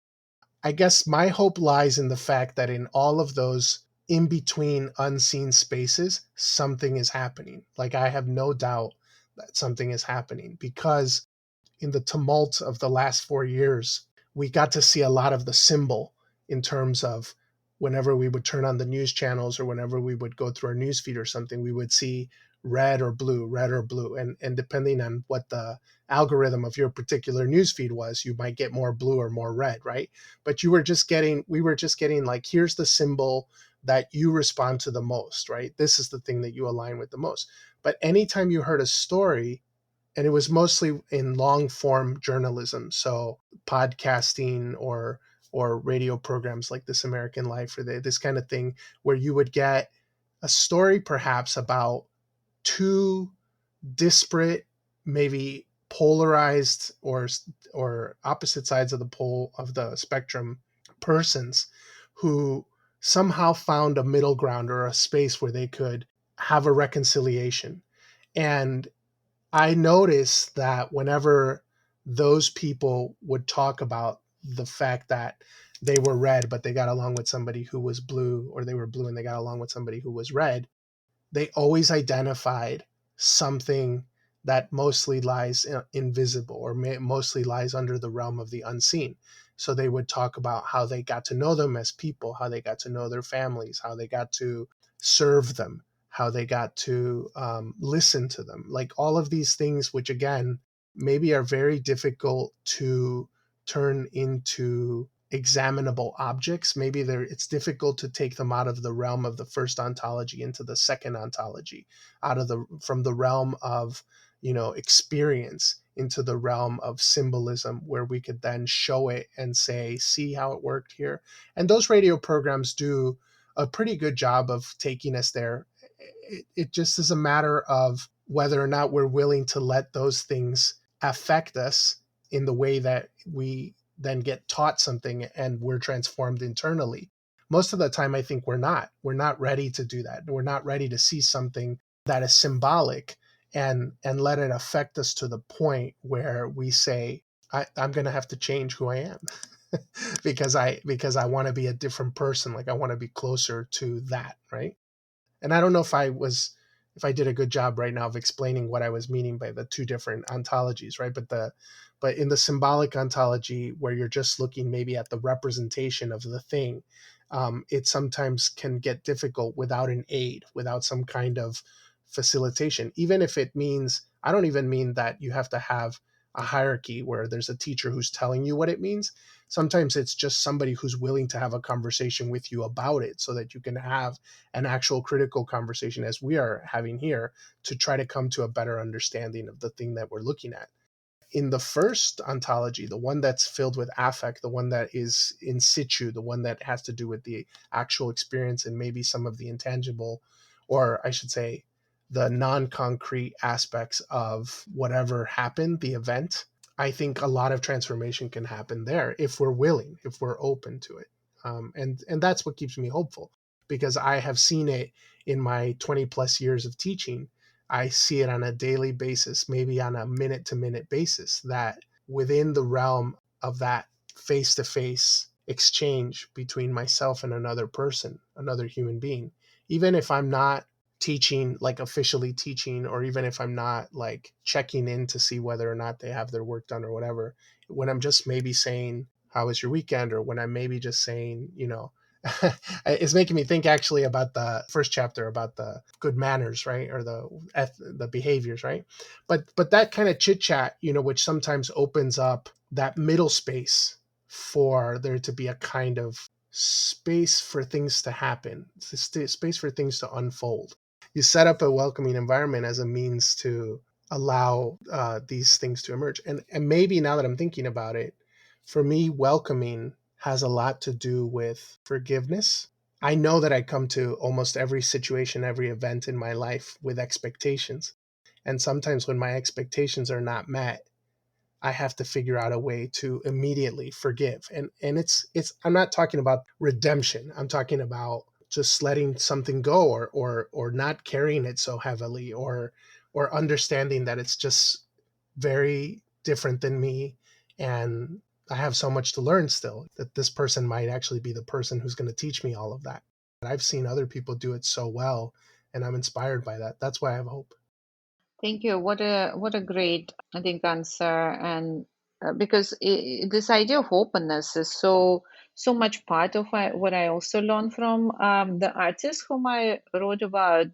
I guess my hope lies in the fact that in all of those in between unseen spaces, something is happening. Like I have no doubt that something is happening because in the tumult of the last 4 years, we got to see a lot of the symbol in terms of whenever we would turn on the news channels or whenever we would go through our news feed or something, we would see red or blue, red or blue. And depending on what the algorithm of your particular news feed was, you might get more blue or more red, right? But we were just getting like, here's the symbol that you respond to the most, right? This is the thing that you align with the most. But anytime you heard a story, and it was mostly in long form journalism, so podcasting or radio programs like This American Life or this kind of thing, where you would get a story perhaps about two disparate, maybe polarized or opposite sides of the pole of the spectrum persons who somehow found a middle ground or a space where they could have a reconciliation. And I noticed that whenever those people would talk about the fact that they were red, but they got along with somebody who was blue, or they were blue and they got along with somebody who was red, they always identified something that mostly lies invisible or mostly lies under the realm of the unseen. So they would talk about how they got to know them as people, how they got to know their families, how they got to serve them, how they got to listen to them. Like all of these things, which again, maybe are very difficult to turn into examinable objects. Maybe it's difficult to take them out of the realm of the first ontology into the second ontology, from the realm of, experience into the realm of symbolism, where we could then show it and say, see how it worked here. And those radio programs do a pretty good job of taking us there. It just is a matter of whether or not we're willing to let those things affect us in the way that we then get taught something and we're transformed internally. Most of the time, I think we're not ready to do that. We're not ready to see something that is symbolic and let it affect us to the point where we say, I'm going to have to change who I am because I want to be a different person. Like, I want to be closer to that, right? And I don't know if I did a good job right now of explaining what I was meaning by the two different ontologies, right? But in the symbolic ontology, where you're just looking maybe at the representation of the thing, it sometimes can get difficult without an aid, without some kind of facilitation. Even if it means, I don't even mean that you have to have a hierarchy where there's a teacher who's telling you what it means. Sometimes it's just somebody who's willing to have a conversation with you about it, so that you can have an actual critical conversation, as we are having here, to try to come to a better understanding of the thing that we're looking at. In the first ontology, the one that's filled with affect, the one that is in situ, the one that has to do with the actual experience and maybe some of the intangible, or I should say, the non concrete aspects of whatever happened, the event, I think a lot of transformation can happen there if we're willing, if we're open to it. And that's what keeps me hopeful, because I have seen it in my 20 plus years of teaching. I see it on a daily basis, maybe on a minute to minute basis, that within the realm of that face to face exchange between myself and another person, another human being, even if I'm not teaching, like officially teaching, or even if I'm not like checking in to see whether or not they have their work done or whatever, when I'm just maybe saying, how was your weekend? Or when I'm maybe just saying, it's making me think actually about the first chapter about the good manners, right? Or the behaviors, right? But that kind of chit chat, which sometimes opens up that middle space for there to be a kind of space for things to happen, space for things to unfold. You set up a welcoming environment as a means to allow these things to emerge. And maybe now that I'm thinking about it, for me, welcoming has a lot to do with forgiveness. I know that I come to almost every situation, every event in my life with expectations. And sometimes when my expectations are not met, I have to figure out a way to immediately forgive. And it's I'm not talking about redemption. I'm talking about just letting something go, or not carrying it so heavily, or understanding that it's just very different than me, and I have so much to learn still, that this person might actually be the person who's going to teach me all of that. I've seen other people do it so well, and I'm inspired by that. That's why I have hope. Thank you. What a great, I think, answer. And because this idea of openness is so much part of what I also learned from the artist whom I wrote about.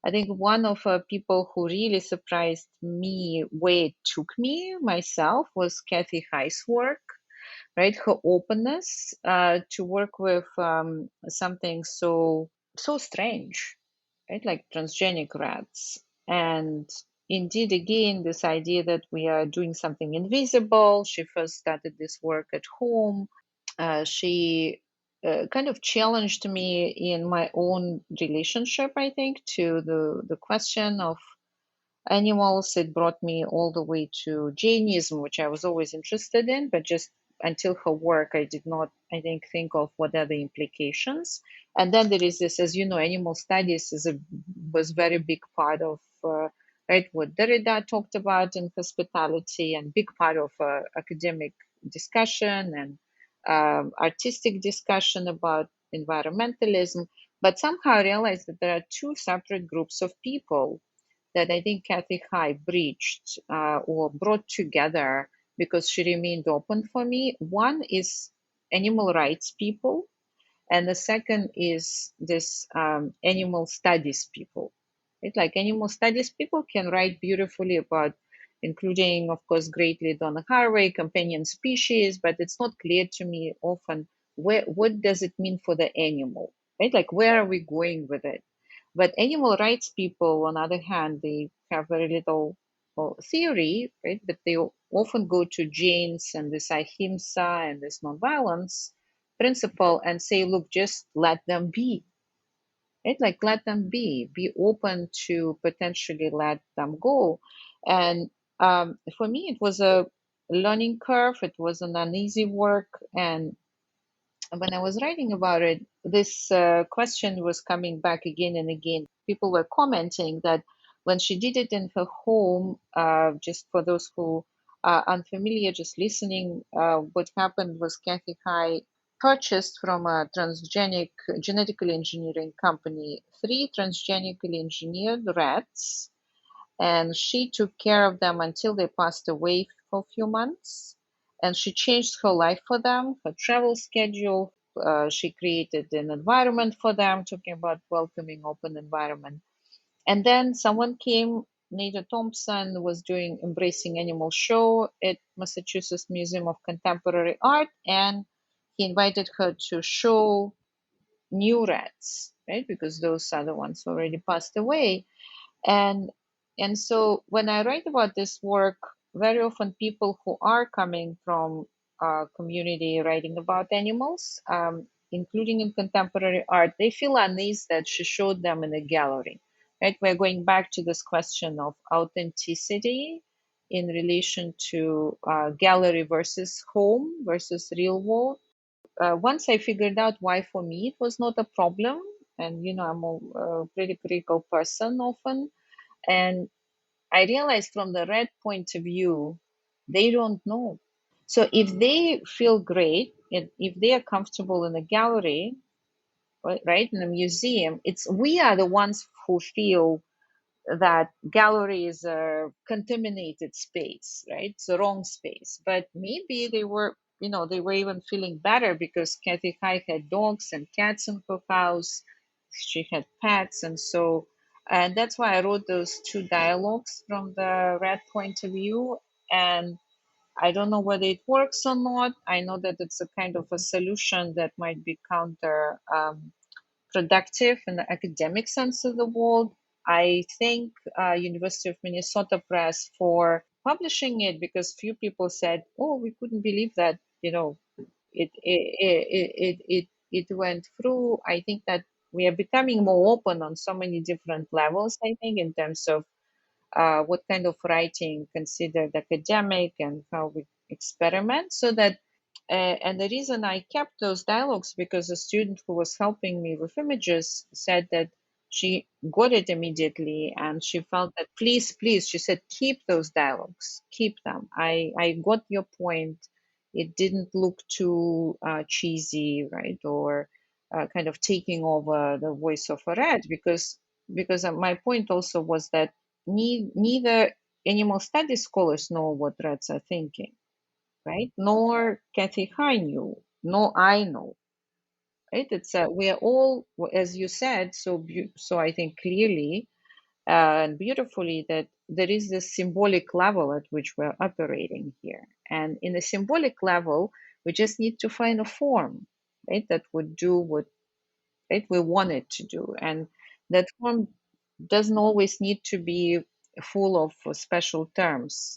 I think one of people who really surprised me where it took me myself was Kathy Heiss' work, right? Her openness to work with something so strange, right? Like transgenic rats. And indeed, again, this idea that we are doing something invisible. She first started this work at home. She kind of challenged me in my own relationship, I think, to the question of animals. It brought me all the way to Jainism, which I was always interested in, but just until her work, I did not, I think of what are the implications. And then there is this, as you know, animal studies was very big part of right what Derrida talked about in hospitality, and big part of academic discussion and artistic discussion about environmentalism. But somehow I realized that there are two separate groups of people that I think Kathy High breached or brought together because she remained open for me. One is animal rights people, and the second is this animal studies people. It's like animal studies people can write beautifully about including, of course, greatly Donna Haraway, companion species, but it's not clear to me often what does it mean for the animal, right? Like, where are we going with it? But animal rights people, on the other hand, they have very little theory, right? But they often go to Jains and this ahimsa and this nonviolence principle and say, look, just let them be, right? Like, let them be open to potentially let them go. And for me, it was a learning curve. It was an uneasy work. And when I was writing about it, this question was coming back again and again. People were commenting that when she did it in her home, just for those who are unfamiliar, just listening, what happened was Kathy High purchased from a transgenic genetically engineering company 3 transgenically engineered rats, and she took care of them until they passed away for a few months. And she changed her life for them, her travel schedule. She created an environment for them, talking about welcoming, open environment. And then someone came, Nada Thompson was doing Embracing Animal show at Massachusetts Museum of Contemporary Art, and he invited her to show new rats, right? Because those other ones already passed away. And so when I write about this work, very often people who are coming from community writing about animals, including in contemporary art, they feel uneasy that she showed them in a gallery. Right? We're going back to this question of authenticity in relation to gallery versus home versus real world. Once I figured out why for me it was not a problem, and I'm a pretty critical person often, and I realized from the red point of view, they don't know. So if they feel great, if they are comfortable in a gallery, right, in a museum, it's we are the ones who feel that gallery is a contaminated space, right? It's the wrong space. But maybe they were even feeling better because Kathy High had dogs and cats in her house. She had pets, and that's why I wrote those 2 dialogues from the red point of view. And I don't know whether it works or not. I know that it's a kind of a solution that might be counter productive in the academic sense of the word. I thank University of Minnesota Press for publishing it because few people said, "Oh, we couldn't believe that it went through." I think that we are becoming more open on so many different levels. I think in terms of what kind of writing considered academic and how we experiment, so that and the reason I kept those dialogues because a student who was helping me with images said that she got it immediately and she felt that please, she said, keep those dialogues, keep them. I got your point. It didn't look too cheesy, right? Or kind of taking over the voice of a rat, because my point also was that neither animal studies scholars know what rats are thinking, right? Nor Kathy High knew, nor I know, right? It's we are all, as you said, so I think clearly and beautifully that there is this symbolic level at which we're operating here, and in a symbolic level, we just need to find a form, right, that would do what right we want it to do, and that form doesn't always need to be full of special terms.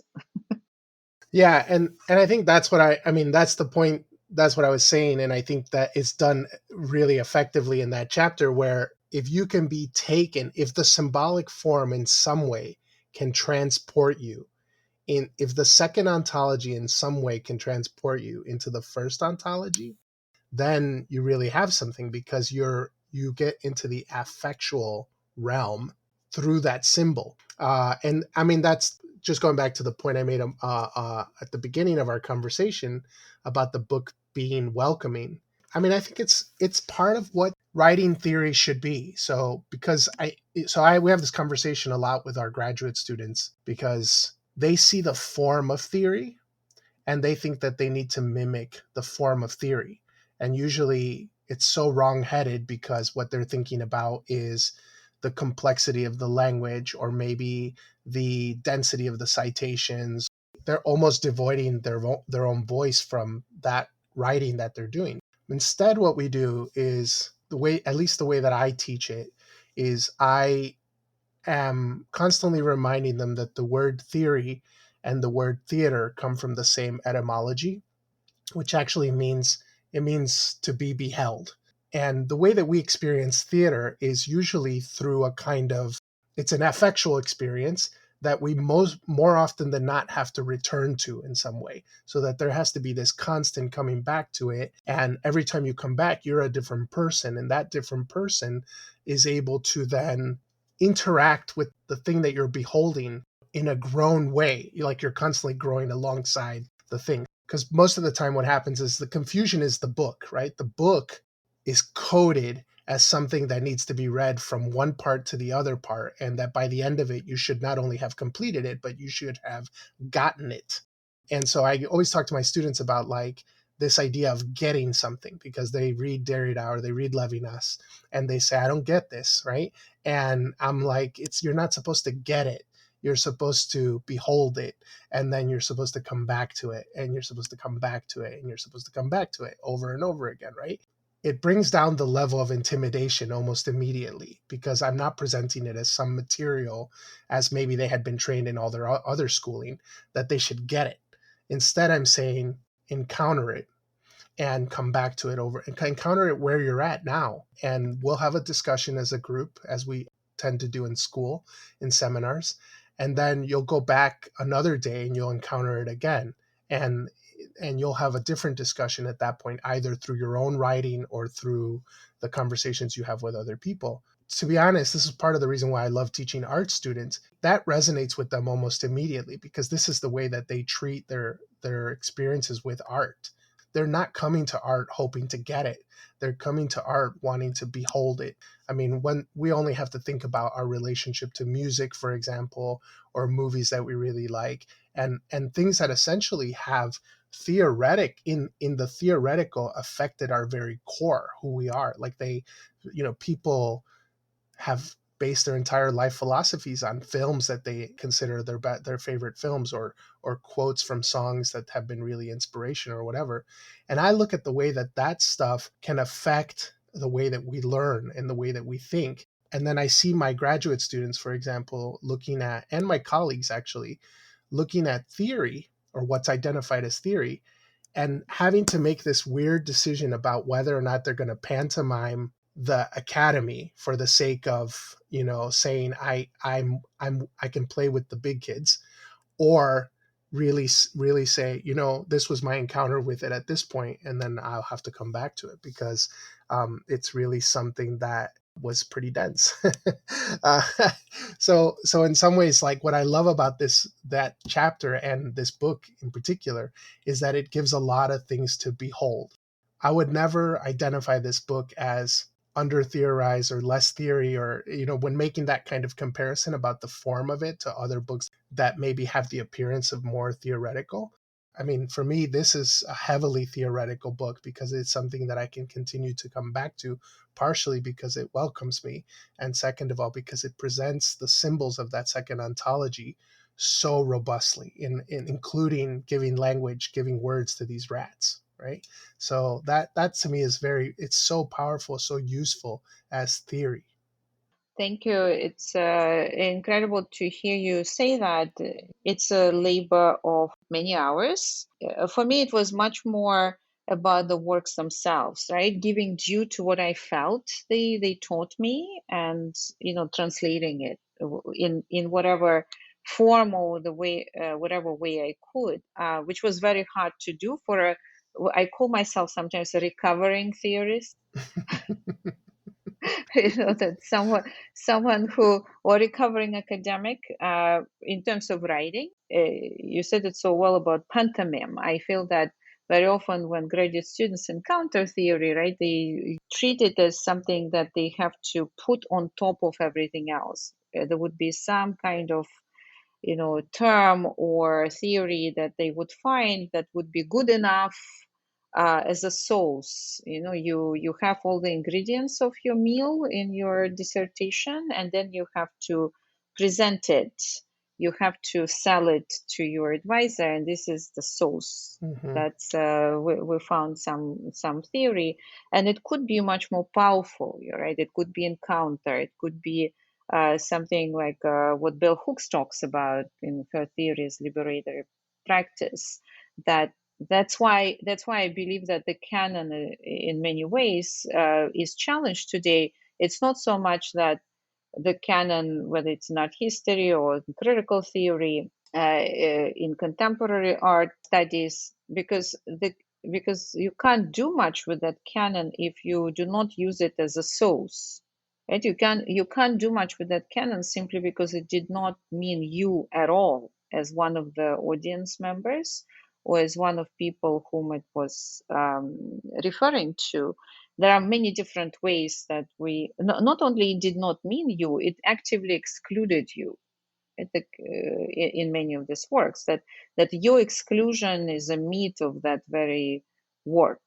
Yeah, and I think that's what I mean, that's the point, that's what I was saying, and I think that it's done really effectively in that chapter, where if you can be taken, if the symbolic form in some way can transport you in, if the second ontology in some way can transport you into the first ontology, then you really have something, because you get into the affectual realm through that symbol. And I mean, that's just going back to the point I made at the beginning of our conversation about the book being welcoming. I mean, I think it's part of what writing theory should be. So because I we have this conversation a lot with our graduate students, because they see the form of theory and they think that they need to mimic the form of theory. And usually it's so wrongheaded, because what they're thinking about is the complexity of the language or maybe the density of the citations. They're almost devoiding their own voice from that writing that they're doing. Instead, what we do is the way, at least the way that I teach it, is I am constantly reminding them that the word theory and the word theater come from the same etymology, which actually means it means to be beheld. And the way that we experience theater is usually through a kind of, it's an affectual experience that we more often than not have to return to in some way, so that there has to be this constant coming back to it, and every time you come back you're a different person, and that different person is able to then interact with the thing that you're beholding in a grown way, like you're constantly growing alongside the thing. Because most of the time what happens is the confusion is the book, right? The book is coded as something that needs to be read from one part to the other part, and that by the end of it you should not only have completed it but you should have gotten it. And so I always talk to my students about like this idea of getting something, because they read Derrida or they read Levinas and they say I don't get this, right? And I'm like, it's, you're not supposed to get it, you're supposed to behold it, and then you're supposed to come back to it, and you're supposed to come back to it, and you're supposed to come back to it over and over again, right? It brings down the level of intimidation almost immediately, because I'm not presenting it as some material as maybe they had been trained in all their other schooling that they should get it. Instead, I'm saying encounter it and come back to it over and encounter it where you're at now. And we'll have a discussion as a group, as we tend to do in school, in seminars. And then you'll go back another day and you'll encounter it again. And you'll have a different discussion at that point, either through your own writing or through the conversations you have with other people. To be honest, this is part of the reason why I love teaching art students. That resonates with them almost immediately, because this is the way that they treat their experiences with art. They're not coming to art hoping to get it. They're coming to art wanting to behold it. I mean, when we only have to think about our relationship to music, for example, or movies that we really like, and things that essentially have in the theoretical affected our very core, who we are. Like they, people have based their entire life philosophies on films that they consider their favorite films, or quotes from songs that have been really inspirational or whatever. And I look at the way that that stuff can affect the way that we learn and the way that we think. And then I see my graduate students, for example, looking at, and my colleagues actually, looking at theory, or what's identified as theory, and having to make this weird decision about whether or not they're going to pantomime the academy for the sake of, saying I can play with the big kids, or really say, this was my encounter with it at this point, and then I'll have to come back to it, because it's really something that was pretty dense. uh, so in some ways, like what I love about that chapter and this book in particular is that it gives a lot of things to behold. I would never identify this book as under theorized or less theory, or when making that kind of comparison about the form of it to other books that maybe have the appearance of more theoretical. I mean, for me, this is a heavily theoretical book, because it's something that I can continue to come back to, partially because it welcomes me, and second of all, because it presents the symbols of that second ontology so robustly, in including giving language, giving words to these rats, right? So that to me is it's so powerful, so useful as theory. Thank you. It's incredible to hear you say that. It's a labor of many hours. For me, it was much more about the works themselves, right? Giving due to what I felt they taught me, and translating it in whatever form or the way, whatever way I could, which was very hard to do for a. I call myself sometimes a recovering theorist. That someone who, or recovering academic, in terms of writing. You said it so well about pantomime. I feel that very often when graduate students encounter theory, right, they treat it as something that they have to put on top of everything else. There would be some kind of term or theory that they would find that would be good enough as a sauce. You have all the ingredients of your meal in your dissertation, and then you have to present it. You have to sell it to your advisor, and this is the sauce. Hmm. That's we found some theory, and it could be much more powerful. You're right. It could be encounter. It could be something like what Bell Hooks talks about in her theories, liberatory practice. That that's why I believe that the canon, in many ways, is challenged today. It's not so much that the canon, whether it's in art history or in critical theory, in contemporary art studies, because you can't do much with that canon if you do not use it as a source. Right? You can't do much with that canon simply because it did not mean you at all as one of the audience members or as one of people whom it was referring to. There are many different ways that not only it did not mean you, it actively excluded you in many of these works, that your exclusion is a meat of that very work,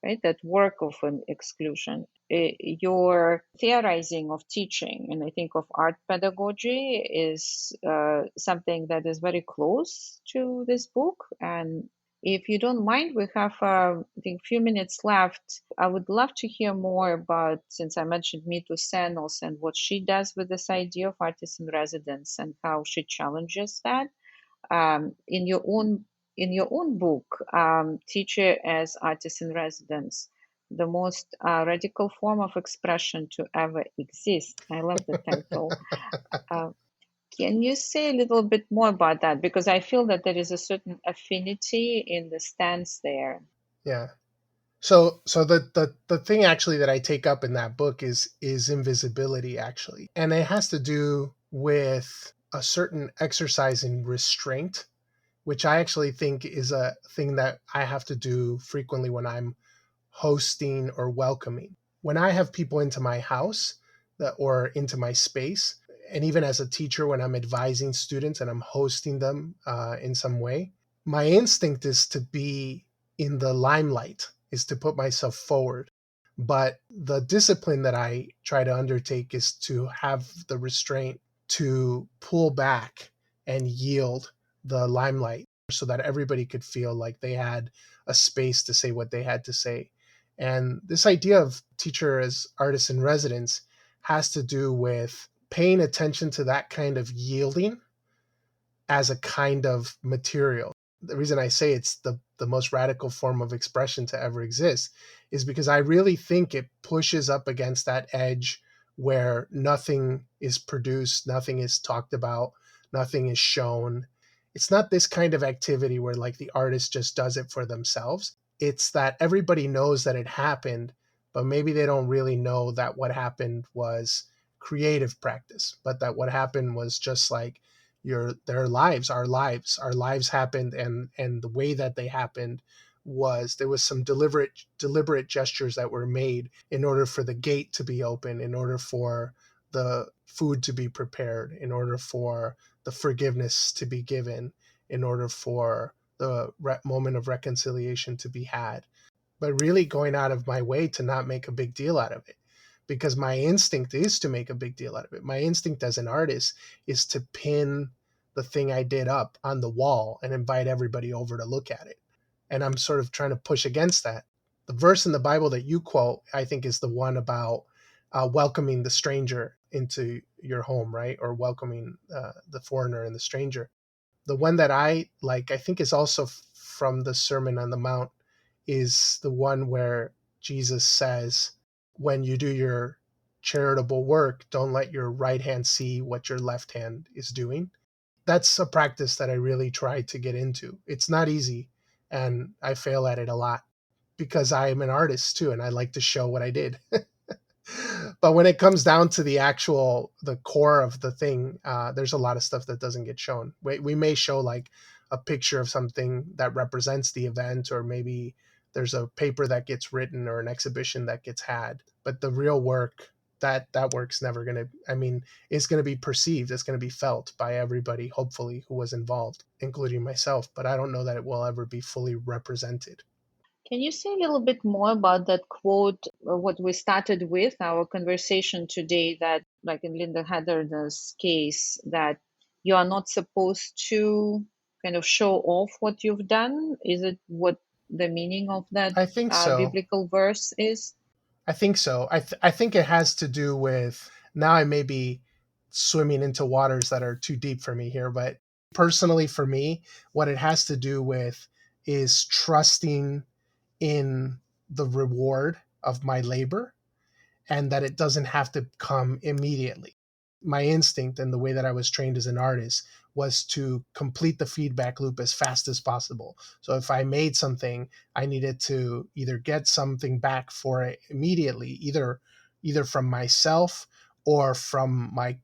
right? That work of an exclusion. Your theorizing of teaching, and I think of art pedagogy, is something that is very close to this book. And if you don't mind, we have, I think, a few minutes left. I would love to hear more about, since I mentioned Mitu Sen also, and what she does with this idea of artist in residence and how she challenges that. In your own book, Teacher as Artist in Residence, the most radical form of expression to ever exist. I love the title. Uh, can you say a little bit more about that? Because I feel that there is a certain affinity in the stance there. Yeah. So the thing actually that I take up in that book is invisibility, actually. And it has to do with a certain exercise in restraint, which I actually think is a thing that I have to do frequently when I'm hosting or welcoming. When I have people into my house or into my space, and even as a teacher, when I'm advising students and I'm hosting them in some way, my instinct is to be in the limelight, is to put myself forward. But the discipline that I try to undertake is to have the restraint to pull back and yield the limelight so that everybody could feel like they had a space to say what they had to say. And this idea of teacher as artist in residence has to do with paying attention to that kind of yielding as a kind of material. The reason I say it's the most radical form of expression to ever exist is because I really think it pushes up against that edge where nothing is produced, nothing is talked about, nothing is shown. It's not this kind of activity where like the artist just does it for themselves. It's that everybody knows that it happened, but maybe they don't really know that what happened was creative practice, but that what happened was just like their lives, our lives happened, and the way that they happened was there was some deliberate gestures that were made in order for the gate to be open, in order for the food to be prepared, in order for the forgiveness to be given, in order for the moment of reconciliation to be had, but really going out of my way to not make a big deal out of it, because my instinct is to make a big deal out of it. My instinct as an artist is to pin the thing I did up on the wall and invite everybody over to look at it. And I'm sort of trying to push against that. The verse in the Bible that you quote, I think, is the one about welcoming the stranger into your home, right? Or welcoming the foreigner and the stranger. The one that I like, I think, is also from the Sermon on the Mount, is the one where Jesus says, when you do your charitable work, don't let your right hand see what your left hand is doing. That's a practice that I really try to get into. It's not easy, and I fail at it a lot because I am an artist too, and I like to show what I did. But when it comes down to the core of the thing, there's a lot of stuff that doesn't get shown. We may show like a picture of something that represents the event, or maybe there's a paper that gets written or an exhibition that gets had, but the real work, that work's never going to, I mean, it's going to be perceived, it's going to be felt by everybody, hopefully, who was involved, including myself, but I don't know that it will ever be fully represented. Can you say a little bit more about that quote, what we started with our conversation today, that, like in Linda Heather's case, that you are not supposed to kind of show off what you've done? Is it what the meaning of that I think so. biblical verse is? I think so. I think it has to do with, now I may be swimming into waters that are too deep for me here, but personally for me, what it has to do with is trusting in the reward of my labor, and that it doesn't have to come immediately. My instinct and the way that I was trained as an artist was to complete the feedback loop as fast as possible. So if I made something, I needed to either get something back for it immediately, either from myself or from my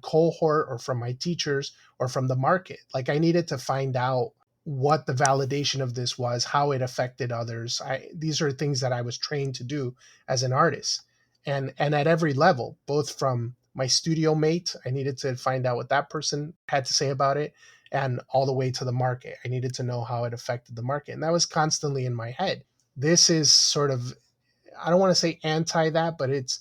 cohort or from my teachers or from the market. Like I needed to find out what the validation of this was, how it affected others. These are things that I was trained to do as an artist, and at every level, both from my studio mate, I needed to find out what that person had to say about it, and all the way to the market. I needed to know how it affected the market. And that was constantly in my head. This is sort of, I don't want to say anti that, but it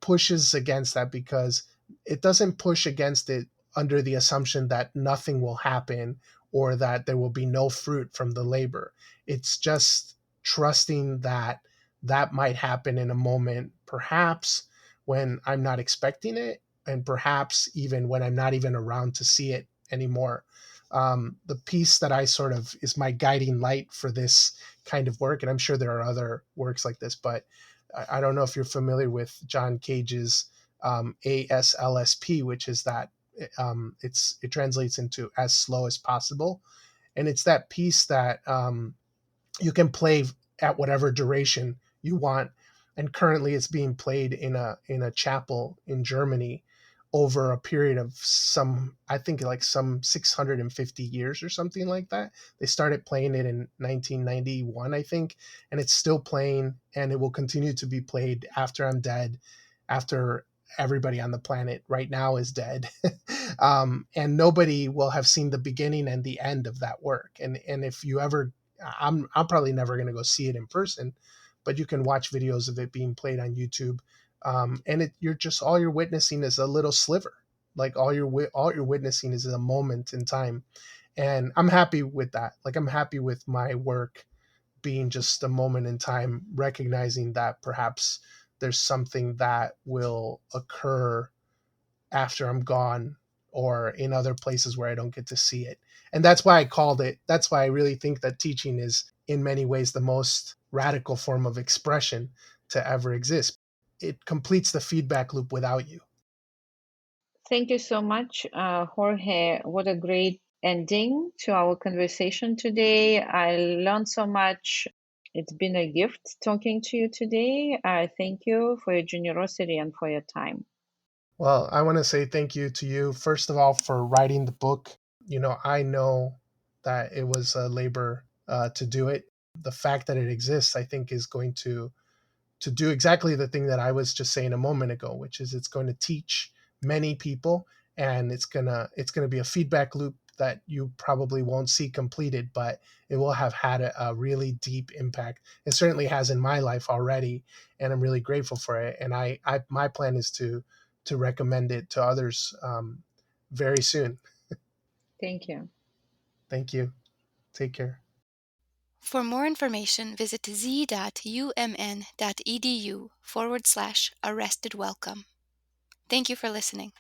pushes against that, because it doesn't push against it under the assumption that nothing will happen or that there will be no fruit from the labor. It's just trusting that that might happen in a moment, perhaps when I'm not expecting it, and perhaps even when I'm not even around to see it anymore. The piece that I sort of is my guiding light for this kind of work, and I'm sure there are other works like this, but I don't know if you're familiar with John Cage's ASLSP, which is that it translates into as slow as possible, and it's that piece that you can play at whatever duration you want. And currently it's being played in a chapel in Germany over a period of some, I think like some 650 years or something like that. They started playing it in 1991, I think, and it's still playing, and it will continue to be played after I'm dead, after everybody on the planet right now is dead. And nobody will have seen the beginning and the end of that work. And if you ever, I'm probably never going to go see it in person, but you can watch videos of it being played on YouTube. And you're just, all you're witnessing is a little sliver. Like all you're witnessing is a moment in time, and I'm happy with that. Like I'm happy with my work being just a moment in time, recognizing that perhaps there's something that will occur after I'm gone, or in other places where I don't get to see it. And that's why I called it, that's why I really think that teaching is in many ways the most radical form of expression to ever exist. It completes the feedback loop without you. Thank you so much, Jorge. What a great ending to our conversation today. I learned so much. It's been a gift talking to you today. Thank you for your generosity and for your time. Well, I want to say thank you to you, first of all, for writing the book. I know that it was a labor to do it. The fact that it exists, I think, is going to do exactly the thing that I was just saying a moment ago, which is it's going to teach many people, and it's gonna be a feedback loop that you probably won't see completed, but it will have had a really deep impact. It certainly has in my life already, and I'm really grateful for it. And I my plan is to recommend it to others very soon. Thank you. Thank you. Take care. For more information, visit z.umn.edu/arrested welcome. Thank you for listening.